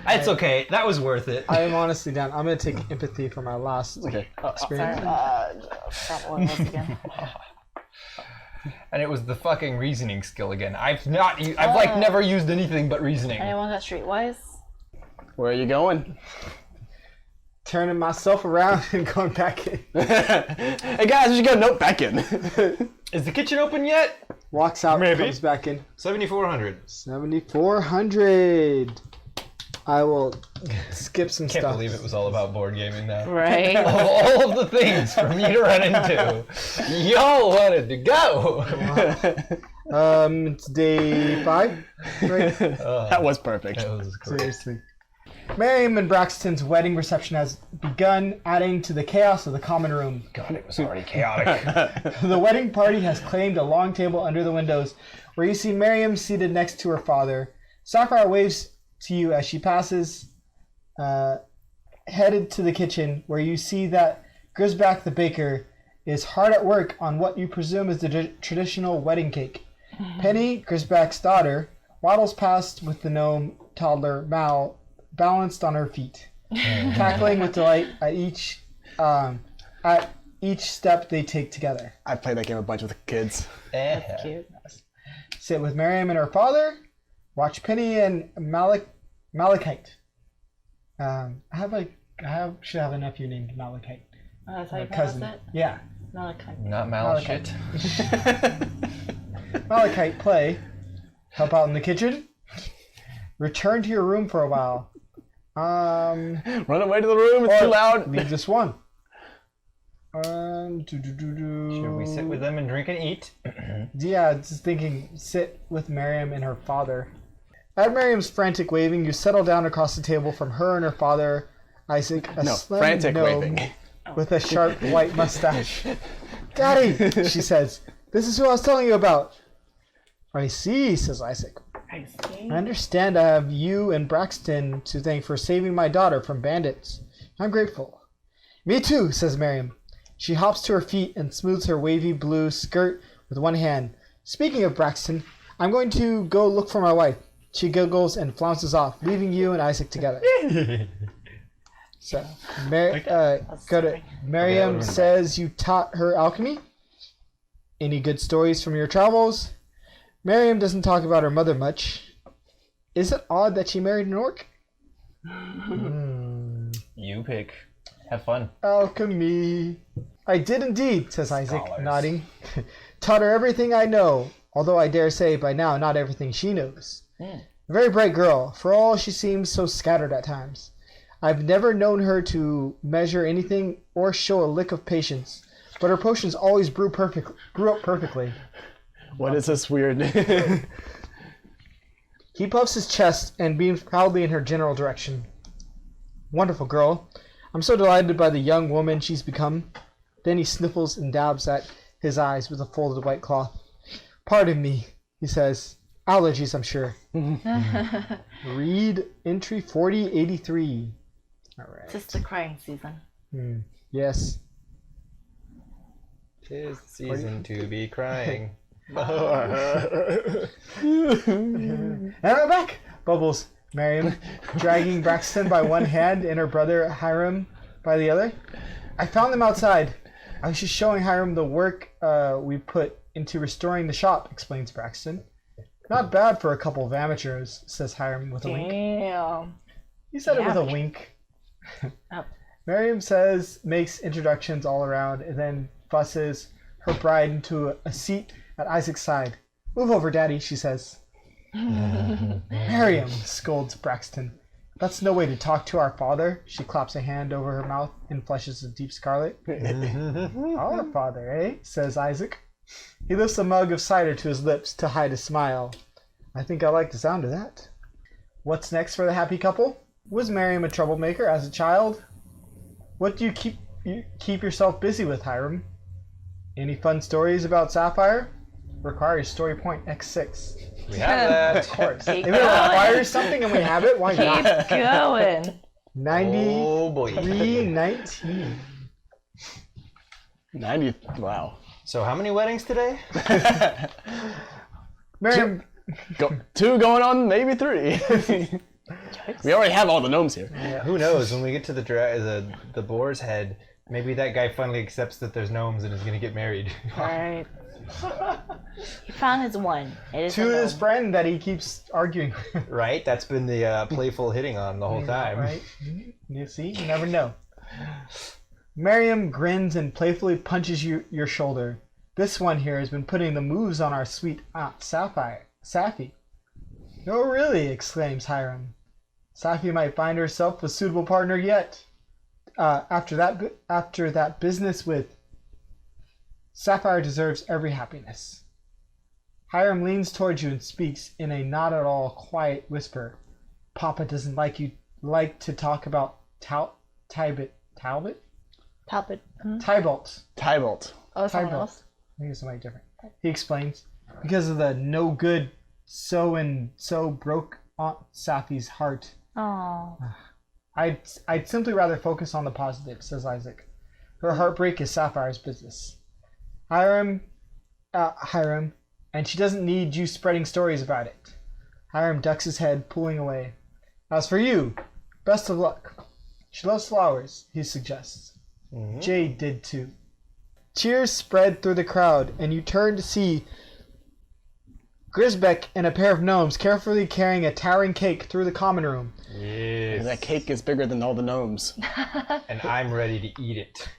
It's okay. That was worth it. I am honestly down. I'm going to take empathy for my last Okay. experience. Forgot what it was again. And it was the fucking reasoning skill again. I've like never used anything but reasoning. Anyone got streetwise? Where are you going? Turning myself around and going back in. Hey guys, we should go. Nope, back in. Is the kitchen open yet? Walks out, Maybe. comes back in. 7,400. 7,400. I will skip some Can't stuff. believe it was all about board gaming now. Right. Of all of the things for me to run into, y'all wanted to go. It's day 5, right? That was perfect. That was great. Seriously. Miriam and Braxton's wedding reception has begun, adding to the chaos of the common room. God, it was already chaotic. The wedding party has claimed a long table under the windows, where you see Miriam seated next to her father. Sapphire waves to you as she passes, headed to the kitchen, where you see that Grisback the baker is hard at work on what you presume is the traditional wedding cake. Penny, Grisback's daughter, waddles past with the gnome toddler Mal balanced on her feet, cackling with delight at each step they take together. I played that game a bunch with the kids. That's cute. Sit with Miriam and her father. Watch Penny and Malachite. Should have a nephew named Malachite. Oh, that's how you A pronounce cousin. it? Yeah. Malachite. Not malachite. Malachite play. Help out in the kitchen. Return to your room for a while. Run away to the room. It's too loud. Leave this one. Should we sit with them and drink and eat? Yeah, just thinking, sit with Miriam and her father. At Miriam's frantic waving, you settle down across the table from her and her father, Isaac, a slim frantic gnome waving. with a sharp white mustache. Daddy, she says, this is who I was telling you about. I see, says Isaac. I see. I understand I have you and Braxton to thank for saving my daughter from bandits. I'm grateful. Me too, says Miriam. She hops to her feet and smooths her wavy blue skirt with one hand. Speaking of Braxton, I'm going to go look for my wife. She giggles and flounces off, leaving you and Isaac together. So, go to Miriam says you taught her alchemy. Any good stories from your travels? Miriam doesn't talk about her mother much. Is it odd that she married an orc? You pick. Have fun. Alchemy. I did indeed, says Isaac, Scholars. nodding. Taught her everything I know, although I dare say by now not everything she knows. A very bright girl, for all she seems so scattered at times. I've never known her to measure anything or show a lick of patience, but her potions always grew up perfectly. What is this weird? He puffs his chest and beams proudly in her general direction. Wonderful girl. I'm so delighted by the young woman she's become. Then he sniffles and dabs at his eyes with a folded white cloth. Pardon me, he says. Allergies, I'm sure. Read entry 4083. All right. Just the crying season. Yes. 'Tis the season to be crying. And I'm back! Bubbles. Miriam, dragging Braxton by one hand and her brother Hiram by the other. I found them outside. I was just showing Hiram the work we put into restoring the shop, explains Braxton. Not bad for a couple of amateurs, says Hiram with a wink. Damn. He said it with a Amateur. wink. Oh. Miriam makes introductions all around, and then fusses her bride into a seat at Isaac's side. Move over, Daddy, she says. Miriam, scolds Braxton. That's no way to talk to our father. She claps a hand over her mouth and flushes a deep scarlet. Our father, eh? Says Isaac. He lifts a mug of cider to his lips to hide a smile. I think I like the sound of that. What's next for the happy couple? Was Miriam a troublemaker as a child? What do you keep yourself busy with, Hiram? Any fun stories about Sapphire? Requires story point X6. We have that. Of course. Keep If it going. requires something and we have it, why not? Keep going. 93, Oh boy. 19. 90. Wow. So how many weddings today? Miriam, Two going on, maybe 3. We already have all the gnomes here. Who knows? When we get to the boar's head, maybe that guy finally accepts that there's gnomes and is going to get married. Alright. He found his one. It is to a his gnome. friend that he keeps arguing with. Right? That's been the playful hitting on the whole time. Right? You see? You never know. Miriam grins and playfully punches your shoulder. This one here has been putting the moves on our sweet Aunt Safi. Oh, really? Exclaims Hiram. Safi might find herself a suitable partner yet. After that business with Sapphire deserves every happiness. Hiram leans towards you and speaks in a not at all quiet whisper. Papa doesn't like to talk about Tybalt? Talbot. Tybalt. Tybalt. Oh, someone Tybalt. else? I think it's somebody different. He explains, because of the no good so broke Aunt Safi's heart. Oh. I'd simply rather focus on the positive, says Isaac. Her heartbreak is Sapphire's business. Hiram, and she doesn't need you spreading stories about it. Hiram ducks his head, pulling away. As for you, best of luck. She loves flowers, he suggests. Jade did too. Cheers spread through the crowd, and you turn to see Grisbeck and a pair of gnomes carefully carrying a towering cake through the common room. Yes. That cake is bigger than all the gnomes. And I'm ready to eat it.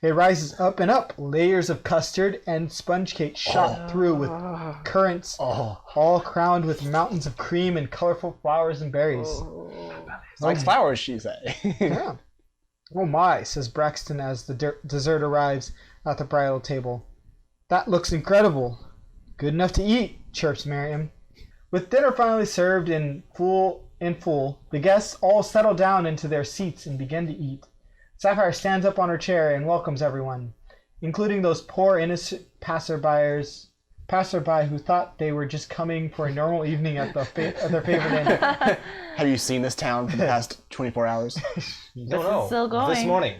It rises up and up, layers of custard and sponge cake shot through with currants, all crowned with mountains of cream and colorful flowers and berries. Like flowers, she say. Yeah. Oh my, says Braxton as the dessert arrives at the bridal table. That looks incredible. Good enough to eat, chirps Miriam. With dinner finally served in full, the guests all settle down into their seats and begin to eat. Sapphire stands up on her chair and welcomes everyone, including those poor innocent passerby who thought they were just coming for a normal evening at their favorite inn. Have you seen this town for the past 24 hours? Don't know. still going. This morning.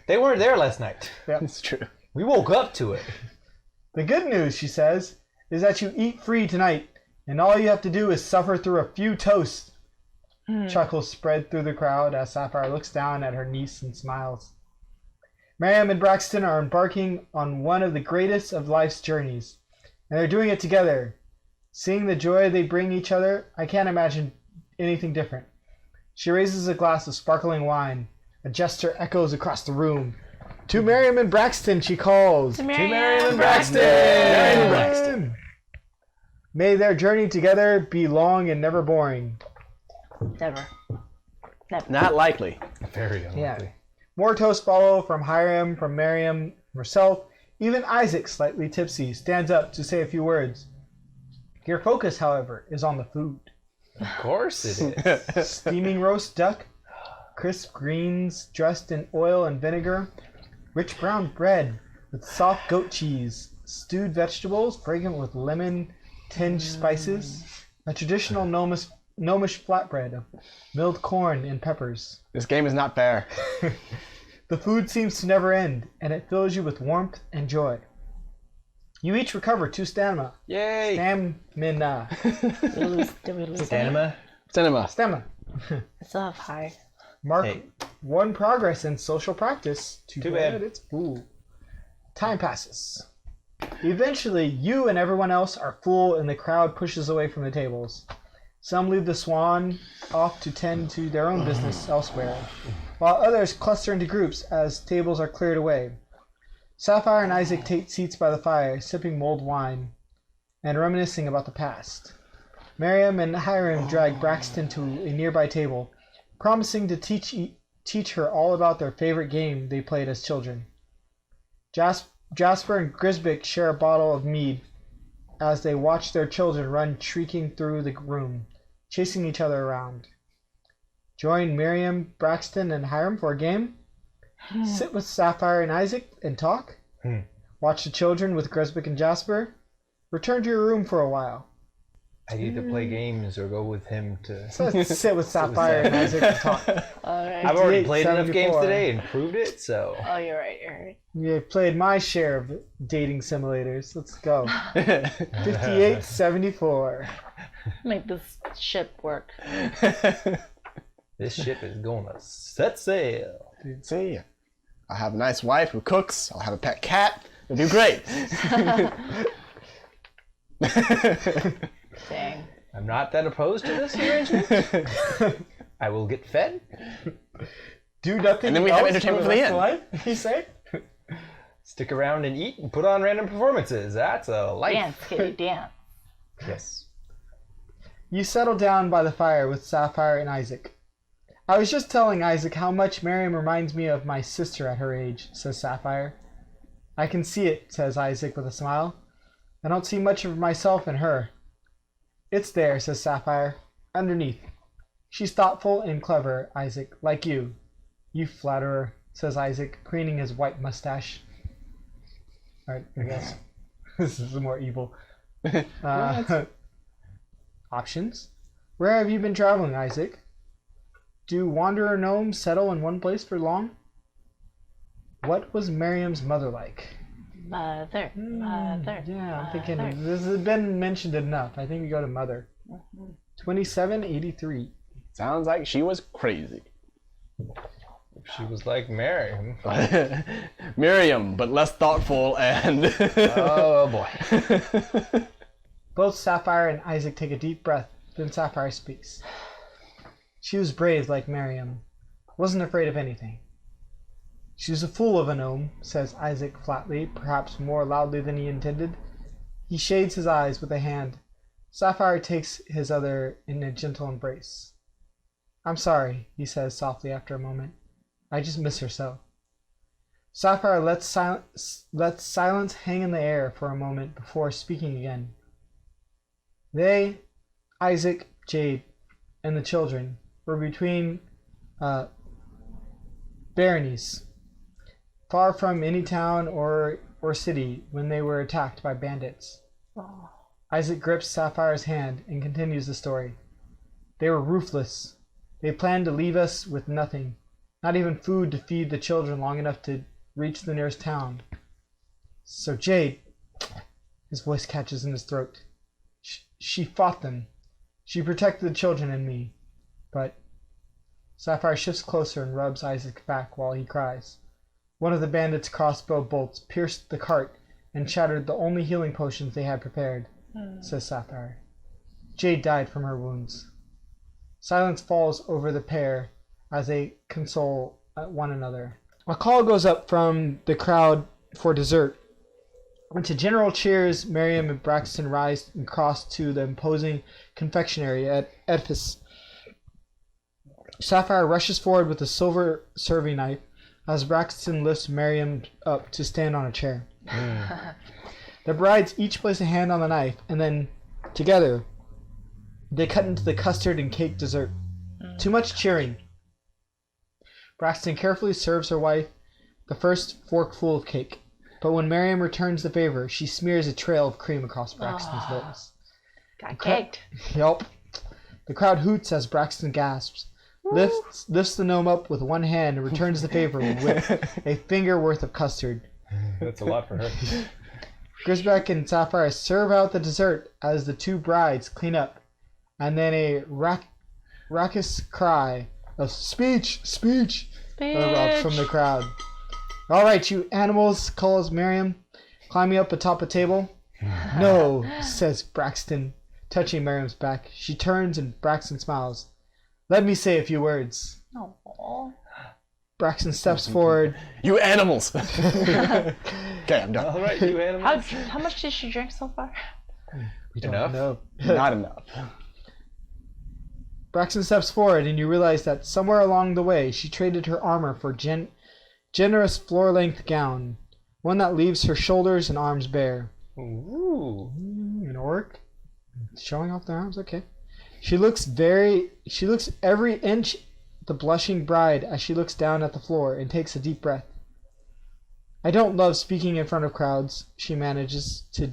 They weren't there last night. It's true. We woke up to it. The good news, she says, is that you eat free tonight, and all you have to do is suffer through a few toasts. Chuckles spread through the crowd as Sapphire looks down at her niece and smiles. Miriam and Braxton are embarking on one of the greatest of life's journeys, and they're doing it together. Seeing the joy they bring each other, I can't imagine anything different. She raises a glass of sparkling wine. A gesture echoes across the room. To Miriam and Braxton, she calls. To Miriam and Braxton! Miriam and Braxton! May their journey together be long and never boring. Never. Not likely. Very unlikely. Yeah. More toasts follow from Hiram, from Miriam, herself. Even Isaac, slightly tipsy, stands up to say a few words. Your focus, however, is on the food. Of course it is. Steaming roast duck, crisp greens dressed in oil and vinegar, rich brown bread with soft goat cheese, stewed vegetables fragrant with lemon-tinged spices, a traditional gnomish flatbread of milled corn and peppers. This game is not fair. The food seems to never end, and it fills you with warmth and joy. You each recover 2 stamina. Yay! Stamina. Stamina. Cinema. Stamina. I still have high. Mark Hey. 1 progress in social practice. Too bad. It's ooh. Time passes. Eventually, you and everyone else are full and the crowd pushes away from the tables. Some leave the swan off to tend to their own business elsewhere, while others cluster into groups as tables are cleared away. Sapphire and Isaac take seats by the fire, sipping mulled wine and reminiscing about the past. Miriam and Hiram drag Braxton to a nearby table, promising to teach her all about their favorite game they played as children. Jasper and Grisbick share a bottle of mead as they watch their children run shrieking through the room, chasing each other around. Join Miriam, Braxton, and Hiram for a game? Sit with Sapphire and Isaac and talk? Watch the children with Grisbick and Jasper? Return to your room for a while. I'd either play games or go with him to... So let's sit with Sapphire and Isaac and talk. Alright. I've already played enough 74. games today and proved it, so... Oh, you're right. You played my share of dating simulators. Let's go. 58-74. Make this ship work. This ship is going to set sail. See, I'll have a nice wife who cooks. I'll have a pet cat. It'll be great. Dang. I'm not that opposed to this arrangement. I will get fed. Do nothing And then we else have entertainment for the rest of end. life, you say? Stick around and eat and put on random performances. That's a life. Dance, kitty, dance. Yes. You settle down by the fire with Sapphire and Isaac. I was just telling Isaac how much Miriam reminds me of my sister at her age, says Sapphire. I can see it, says Isaac with a smile. I don't see much of myself in her. It's there, says Sapphire, underneath. She's thoughtful and clever, Isaac, like you. You flatterer, says Isaac, preening his white mustache. Alright, I guess. This is more evil. Options? Where have you been traveling, Isaac? Do wanderer gnomes settle in one place for long? What was Miriam's mother like? Mother. Yeah, I'm thinking this has been mentioned enough. I think we go to mother. 27-83. Sounds like she was crazy. If she was like Mary. Miriam, but less thoughtful and... Oh boy. Both Sapphire and Isaac take a deep breath, then Sapphire speaks. She was brave like Miriam, wasn't afraid of anything. She was a fool of a gnome, says Isaac flatly, perhaps more loudly than he intended. He shades his eyes with a hand. Sapphire takes his other in a gentle embrace. I'm sorry, he says softly after a moment. I just miss her so. Sapphire lets silence hang in the air for a moment before speaking again. They, Isaac, Jade, and the children, were between baronies, far from any town or city when they were attacked by bandits. Oh. Isaac grips Sapphire's hand and continues the story. They were ruthless. They planned to leave us with nothing, not even food to feed the children long enough to reach the nearest town. So Jade, his voice catches in his throat, she fought them. She protected the children and me. But Sapphire shifts closer and rubs Isaac's back while he cries. One of the bandits' crossbow bolts pierced the cart and shattered the only healing potions they had prepared, says Sapphire. Jade died from her wounds. Silence falls over the pair as they console one another. A call goes up from the crowd for dessert. And to general cheers, Miriam and Braxton rise and cross to the imposing confectionery at Edifice. Sapphire rushes forward with a silver serving knife as Braxton lifts Miriam up to stand on a chair. The brides each place a hand on the knife, and then, together, they cut into the custard and cake dessert. Too much cheering. Braxton carefully serves her wife the first forkful of cake, but when Miriam returns the favor, she smears a trail of cream across Braxton's lips. Got caked. Yup. The crowd hoots as Braxton gasps, lifts the gnome up with one hand and returns the favor with a finger worth of custard. That's a lot for her. Grisbeck and Sapphire serve out the dessert as the two brides clean up, and then a raucous cry of speech erupts from the crowd. All right, you animals, calls Miriam. climbing up atop a table. No, says Braxton, touching Miriam's back. She turns and Braxton smiles. Let me say a few words. Aww. Braxton steps forward. You animals! Okay, I'm done. All right, you animals. How much did she drink so far? We don't Enough? know. Not enough. Braxton steps forward, and you realize that somewhere along the way, she traded her armor for generous floor-length gown, one that leaves her shoulders and arms bare. Ooh. An orc, showing off their arms. Okay. She looks every inch the blushing bride as she looks down at the floor and takes a deep breath. I don't love speaking in front of crowds. She manages to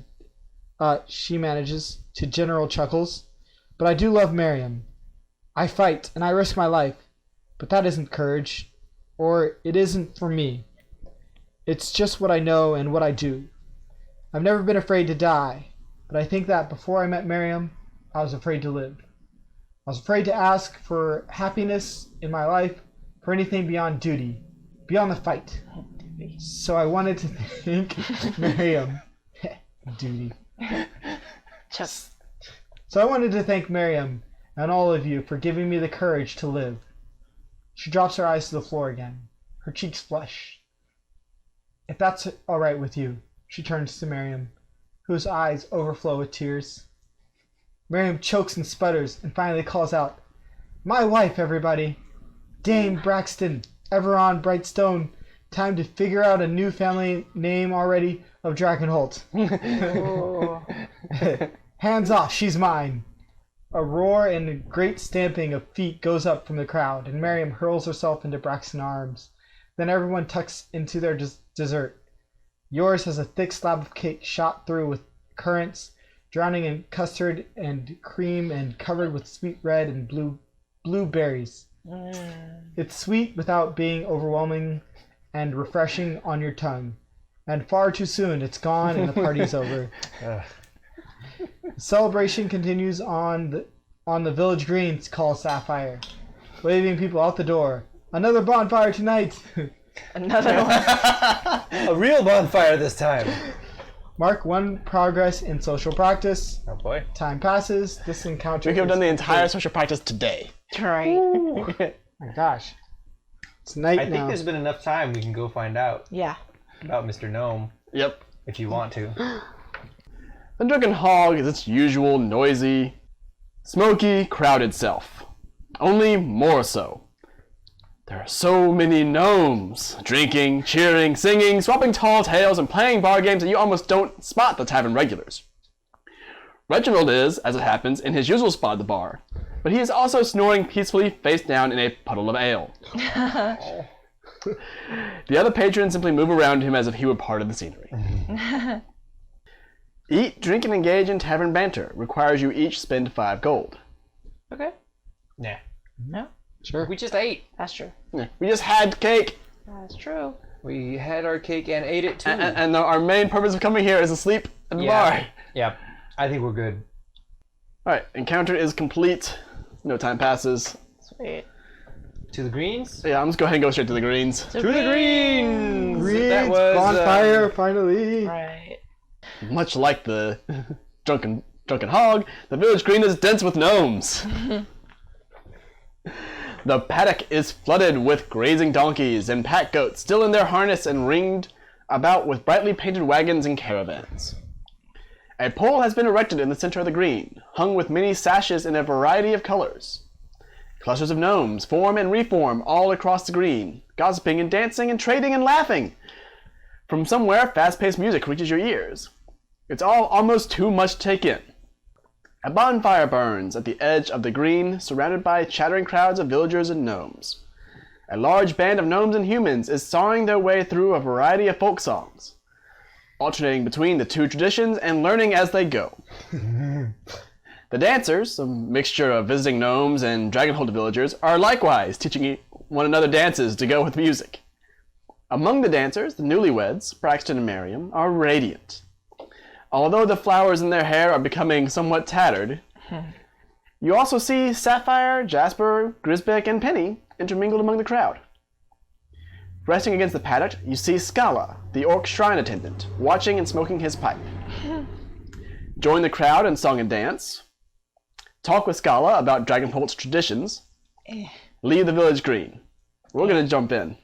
general chuckles, but I do love Miriam. I fight and I risk my life, but that isn't courage, or it isn't for me. It's just what I know and what I do. I've never been afraid to die, but I think that before I met Miriam, I was afraid to live. I was afraid to ask for happiness in my life, for anything beyond duty, beyond the fight. So I wanted to thank Miriam. Duty. Just So I wanted to thank Miriam and all of you for giving me the courage to live. She drops her eyes to the floor again. Her cheeks flush. If that's all right with you, she turns to Miriam, whose eyes overflow with tears. Miriam chokes and sputters and finally calls out, "My wife, everybody! Dame Braxton, Everon Brightstone. Time to figure out a new family name already of Dragonholt." Hands off, she's mine. A roar and a great stamping of feet goes up from the crowd, and Miriam hurls herself into Braxton's arms. Then everyone tucks into their dessert. Yours has a thick slab of cake shot through with currants, drowning in custard and cream and covered with sweet red and blue berries. It's sweet without being overwhelming and refreshing on your tongue. And far too soon it's gone and the party's over. The celebration continues on the village greens, calls Sapphire, waving people out the door. Another bonfire tonight! another one. A real bonfire this time. Mark 1 progress in social practice. Oh boy. Time passes. This encounter We could have done the is entire social practice today. Right. Oh my gosh. It's night I now. think there's been enough time we can go find out Yeah. about Mr. Gnome Yep. if you want to. The Drunken Hog is its usual noisy, smoky, crowded self. Only more so. There are so many gnomes, drinking, cheering, singing, swapping tall tales, and playing bar games that you almost don't spot the tavern regulars. Reginald is, as it happens, in his usual spot at the bar, but he is also snoring peacefully face down in a puddle of ale. The other patrons simply move around him as if he were part of the scenery. Eat, drink, and engage in tavern banter requires you each spend 5 gold. Okay. Nah. No, Sure. We just ate. that's true. Yeah, we just had cake, That's true. We had our cake and ate it too. and our main purpose of coming here is to sleep at the bar. Yeah. I think we're good. Alright, encounter is complete. No time passes. Sweet. To the greens? Yeah, I'm just go ahead and go straight to the greens. To the greens! Greens, That was bonfire, finally. Right. Much like the drunken hog, the village green is dense with gnomes. The paddock is flooded with grazing donkeys and pack goats still in their harness and ringed about with brightly painted wagons and caravans. A pole has been erected in the center of the green, hung with many sashes in a variety of colors. Clusters of gnomes form and reform all across the green, gossiping and dancing and trading and laughing. From somewhere, fast-paced music reaches your ears. It's all almost too much to take in. A bonfire burns at the edge of the green, surrounded by chattering crowds of villagers and gnomes. A large band of gnomes and humans is sawing their way through a variety of folk songs, alternating between the two traditions and learning as they go. The dancers, a mixture of visiting gnomes and Dragonholt villagers, are likewise teaching one another dances to go with music. Among the dancers, the newlyweds, Braxton and Miriam, are radiant. Although the flowers in their hair are becoming somewhat tattered, you also see Sapphire, Jasper, Grisbeck, and Penny intermingled among the crowd. Resting against the paddock, you see Scala, the orc shrine attendant, watching and smoking his pipe. Join the crowd in song and dance. Talk with Scala about Dragonholt's traditions. Leave the village green. We're gonna jump in.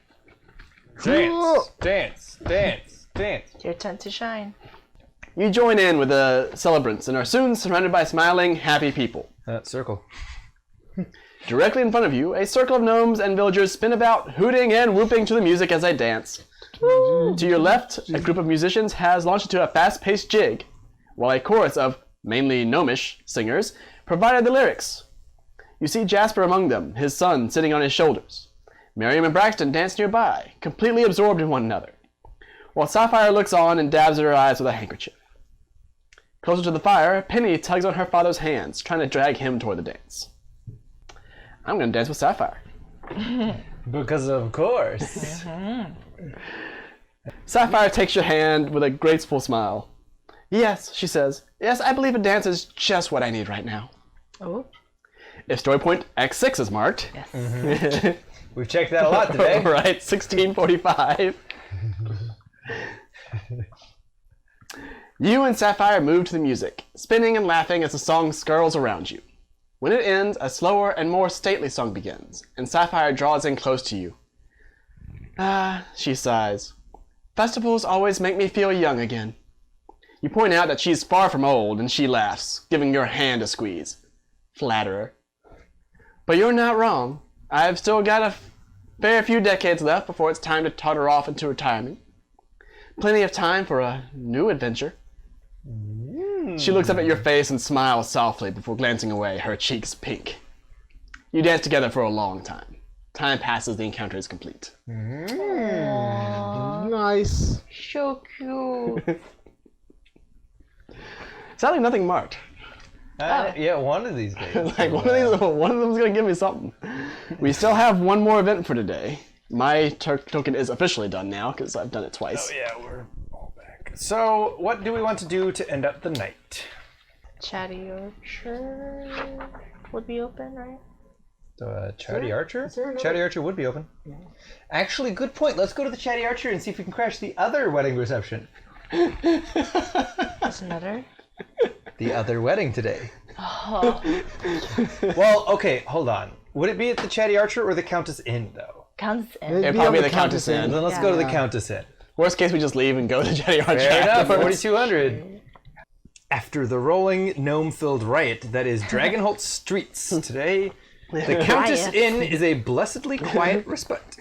Dance, dance, dance, dance. Your turn to shine. You join in with the celebrants and are soon surrounded by smiling, happy people. Circle. Directly in front of you, a circle of gnomes and villagers spin about, hooting and whooping to the music as they dance. To your left, a group of musicians has launched into a fast-paced jig, while a chorus of, mainly gnomish, singers provided the lyrics. You see Jasper among them, his son sitting on his shoulders. Miriam and Braxton dance nearby, completely absorbed in one another, while Sapphire looks on and dabs at her eyes with a handkerchief. Closer to the fire, Penny tugs on her father's hands, trying to drag him toward the dance. I'm going to dance with Sapphire. Because of course. Sapphire takes your hand with a graceful smile. Yes, she says. Yes, I believe a dance is just what I need right now. Oh. If story point X6 is marked. Yes. We've checked that a lot today. Right, 1645. You and Sapphire move to the music, spinning and laughing as the song skirls around you. When it ends, a slower and more stately song begins, and Sapphire draws in close to you. Ah, she sighs. Festivals always make me feel young again. You point out that she's far from old, and she laughs, giving your hand a squeeze. Flatterer. But you're not wrong. I've still got a fair few decades left before it's time to totter off into retirement. Plenty of time for a new adventure. She looks up at your face and smiles softly before glancing away, her cheeks pink. You dance together for a long time. Time passes, the encounter is complete. Nice. So cute. Sadly, nothing marked. Yeah, one of these days. Like, one of them's gonna give me something. We still have one more event for today. My token is officially done now, because I've done it twice. Oh yeah, we're all back. So, what do we want to do to end up the night? Chatty Orchard would be open, right? Chatty Archer? there another- Chatty Archer would be open. Yeah. Actually, good point. Let's go to the Chatty Archer and see if we can crash the other wedding reception. That's another. The other wedding today. Oh. Well, okay, hold on. Would it be at the Chatty Archer or the Countess Inn, though? Counts in. It'd It'd be probably on be the Countess Inn. Then let's go to the Countess Inn. Worst case, we just leave and go to the Jetty Archer. Fair enough, afterwards. 4,200. After the rolling, gnome-filled riot that is Dragonholt streets today, the Countess Riot. Inn is a blessedly quiet respite.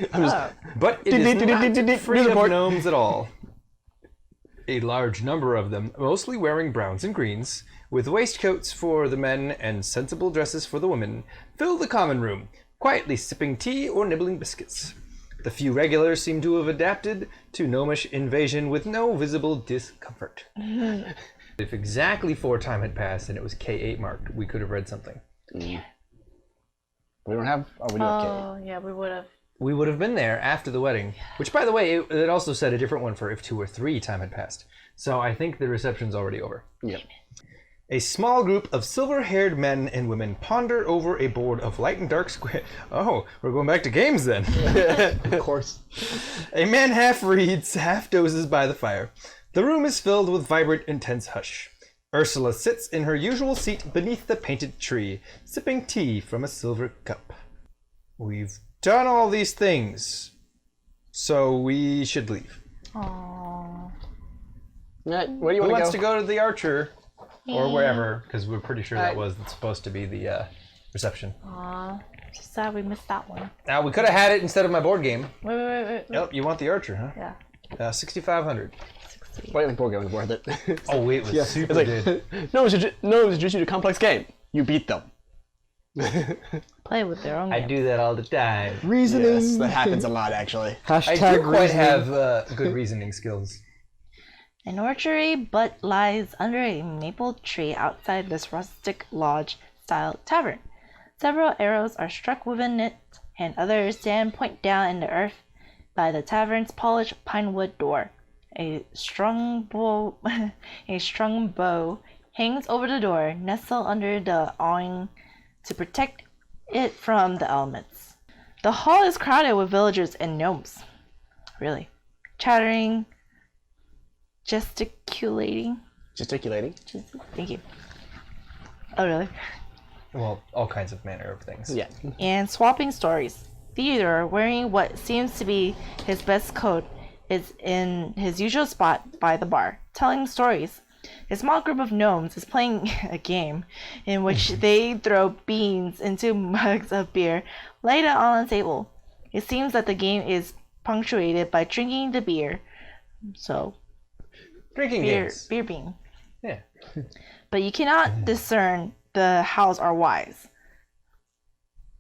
But it is not free of Report. gnomes at all. A large number of them, mostly wearing browns and greens, with waistcoats for the men and sensible dresses for the women, fill the common room, quietly sipping tea or nibbling biscuits. The few regulars seem to have adapted to gnomish invasion with no visible discomfort. If exactly 4 time had passed and it was K8 marked, we could have read something. We don't have... Oh, we do have K. Oh, yeah, we would have. We would have been there after the wedding, which, by the way, it also said a different one for if 2 or 3 time had passed. So I think the reception's already over. Yep. A small group of silver-haired men and women ponder over a board of light and dark square. Oh, we're going back to games then. Of course. A man half reads, half dozes by the fire. The room is filled with vibrant, intense hush. Ursula sits in her usual seat beneath the painted tree, sipping tea from a silver cup. We've done all these things, so we should leave. Aww. Where do you Who want wants to to go to the Archer? Or wherever, because we're pretty sure that was supposed to be the reception. Aw. Just sad we missed that one. Now, we could have had it instead of my board game. Wait. Yep, you want the Archer, huh? Yeah. 6,500. Why do you think board game was worth it? Oh, it was super good. No, it's introduced you to a complex game. You beat them. Play with their own I game. do that all the time. Reasoning. Yes, that happens a lot, actually. Hashtag I do quite reasoning. have good reasoning skills. An orchard but lies under a maple tree outside this rustic lodge-style tavern. Several arrows are struck within it, and others stand point down in the earth by the tavern's polished pinewood door. A strung bow hangs over the door, nestled under the awning to protect it from the elements. The hall is crowded with villagers and gnomes. Really. Chattering, gesticulating. Thank you. Oh, really? Well, all kinds of manner of things. Yeah. And swapping stories. Theodore, wearing what seems to be his best coat, is in his usual spot by the bar, telling stories. A small group of gnomes is playing a game in which they throw beans into mugs of beer laid out on the table. It seems that the game is punctuated by drinking the beer. So, Drinking games. beer bean. Yeah. But you cannot discern the hows or whys.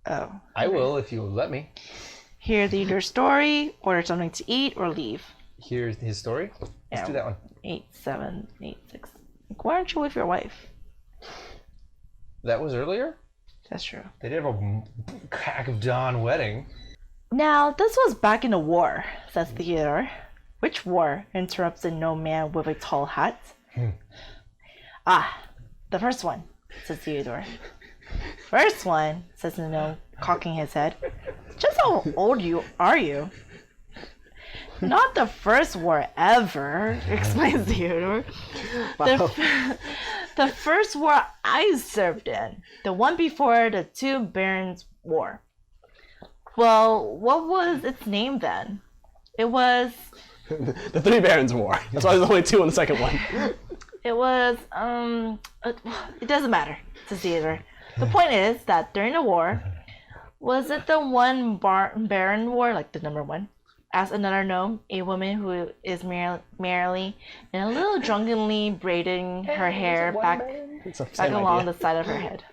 Oh. I will if you let me. Hear Theodore's story, order something to eat, or leave. Here's his story. Let's do that one. 8, 7, 8, 6. Why aren't you with your wife? That was earlier? That's true. They did have a crack of dawn wedding. Now, this was back in the war, says Theodore. Which war? Interrupts the gnome man with a tall hat. Ah, the first one, says Theodore. First one, says the gnome, cocking his head. Just how old are you? Not the first war ever, explains Theodore. The first war I served in. The one before the Two Barons War. Well, what was its name then? It was... The Three Barons War. That's why there's only 2 in the second one. It was, it doesn't matter, says Theodore. The point is that during the war, was it the one Baron War, like the number 1? Asked another gnome, a woman who is merrily and a little drunkenly braiding her hair back along the side of her head.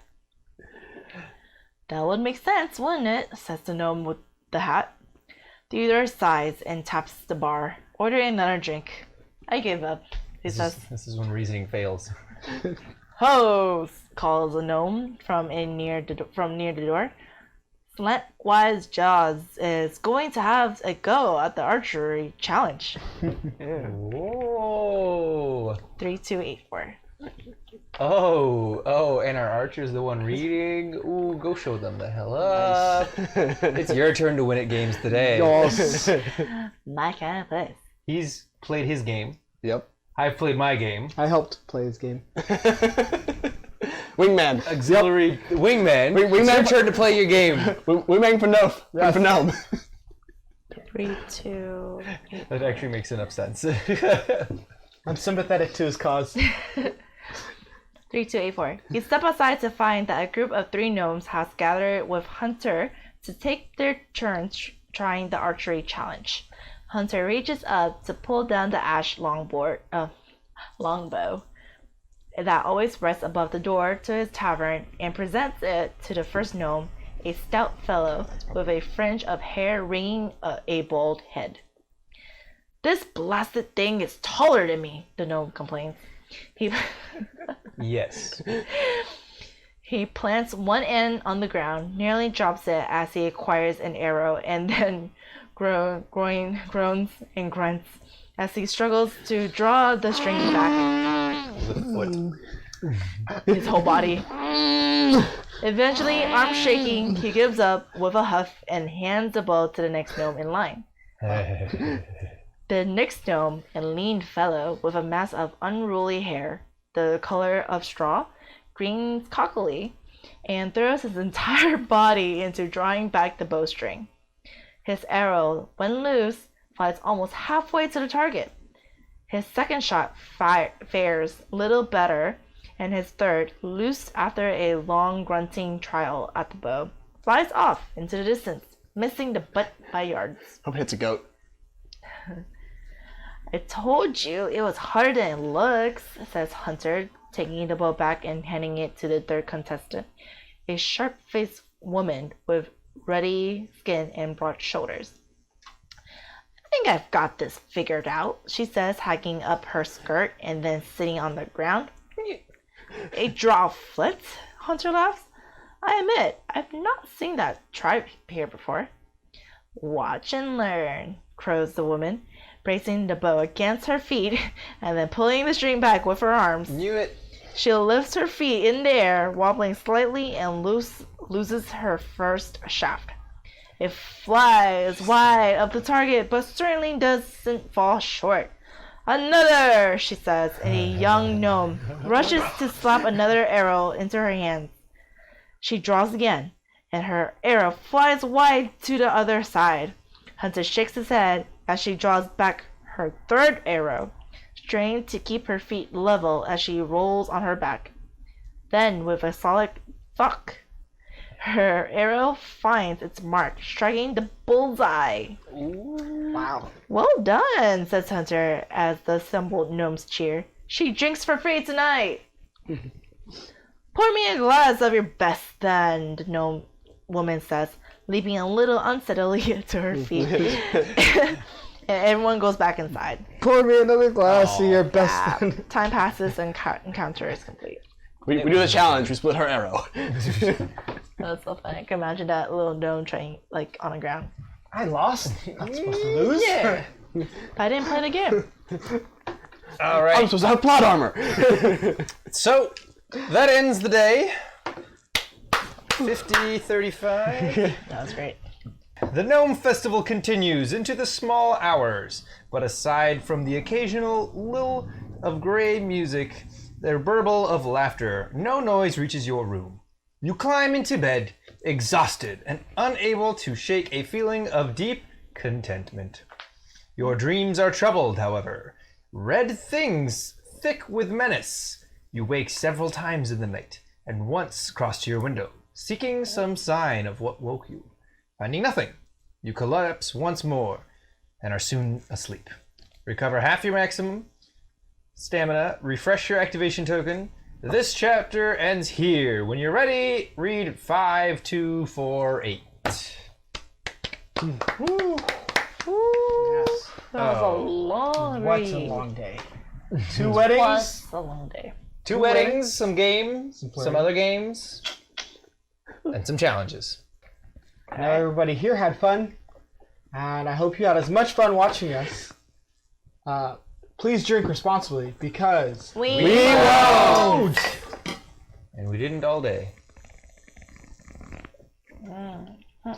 That would make sense, wouldn't it? Says the gnome with the hat. Theodore sighs and taps the bar, ordering another drink. I give up, he says. This is when reasoning fails. Ho! Calls a gnome from near the door. Slantwise Jaws is going to have a go at the archery challenge. Whoa! 3, 2, 8, 4. Oh, and our archer's the one reading. Ooh, go show them the hell up. It's your turn to win at games today. Yes. My kind of place. He's played his game. Yep. I've played my game. I helped play this game. Wingman. Auxiliary wingman. It's Wingman your turn to play your game. Wingman for gnome. Yes. For gnome. 3, 2, 8. That actually makes enough sense. I'm sympathetic to his cause. 3, 2, 8, 4. You step aside to find that a group of 3 gnomes has gathered with Hunter to take their turns trying the archery challenge. Hunter reaches up to pull down the ash longbow that always rests above the door to his tavern and presents it to the first gnome, a stout fellow with a fringe of hair ringing a bald head. This blasted thing is taller than me, the gnome complains. Yes. He plants one end on the ground, nearly drops it as he acquires an arrow, and then groans and grunts as he struggles to draw the string back. With a foot. His whole body. Eventually, arm shaking, he gives up with a huff and hands the bow to the next gnome in line. The next gnome, a lean fellow with a mass of unruly hair, the color of straw, grins cockily and throws his entire body into drawing back the bowstring. His arrow, when loose, flies almost halfway to the target. His second shot fares little better, and his third, loosed after a long grunting trial at the bow, flies off into the distance, missing the butt by yards. Hope it hits a goat. I told you it was harder than it looks, says Hunter, taking the bow back and handing it to the third contestant, a sharp-faced woman with ruddy skin and broad shoulders. I think I've got this figured out, she says, hiking up her skirt and then sitting on the ground. A draw flit? Hunter laughs. I admit, I've not seen that tribe here before. Watch and learn, crows the woman, bracing the bow against her feet and then pulling the string back with her arms. Knew it. She lifts her feet in the air, wobbling slightly, and loses her first shaft. It flies wide of the target, but certainly doesn't fall short. Another, she says, and a young gnome rushes to slap another arrow into her hand. She draws again, and her arrow flies wide to the other side. Hunter shakes his head as she draws back her third arrow, straining to keep her feet level as she rolls on her back. Then, with a solid thunk, her arrow finds its mark, striking the bullseye. Wow. Well done, says Hunter as the assembled gnomes cheer. She drinks for free tonight. Pour me a glass of your best, then, the gnome woman says, leaping a little unsteadily to her feet. And everyone goes back inside. Pour me another glass of your best. Time passes and encounter is complete. We do the challenge. We split her arrow. That's so funny. I can imagine that little gnome trying like on the ground. I lost. I'm supposed to lose. Yeah. I didn't play the game. All I'm right. supposed to have plot armor. So that ends the day. 50-35. That was great. The Gnome Festival continues into the small hours, but aside from the occasional lilt of gray music, the burble of laughter, no noise reaches your room. You climb into bed, exhausted and unable to shake a feeling of deep contentment. Your dreams are troubled, however. Red things, thick with menace. You wake several times in the night, and once cross to your window, seeking some sign of what woke you. Finding nothing, you collapse once more, and are soon asleep. Recover half your maximum stamina, refresh your activation token. This chapter ends here. When you're ready, read 5, 2, 4, 8. Yes. That was a long What's a read. long day? 2 weddings. Plus a long day. 2 weddings, some games, some flirting. other games, and some challenges. I know everybody here had fun, and I hope you had as much fun watching us. Please drink responsibly, because We won't! And we didn't all day.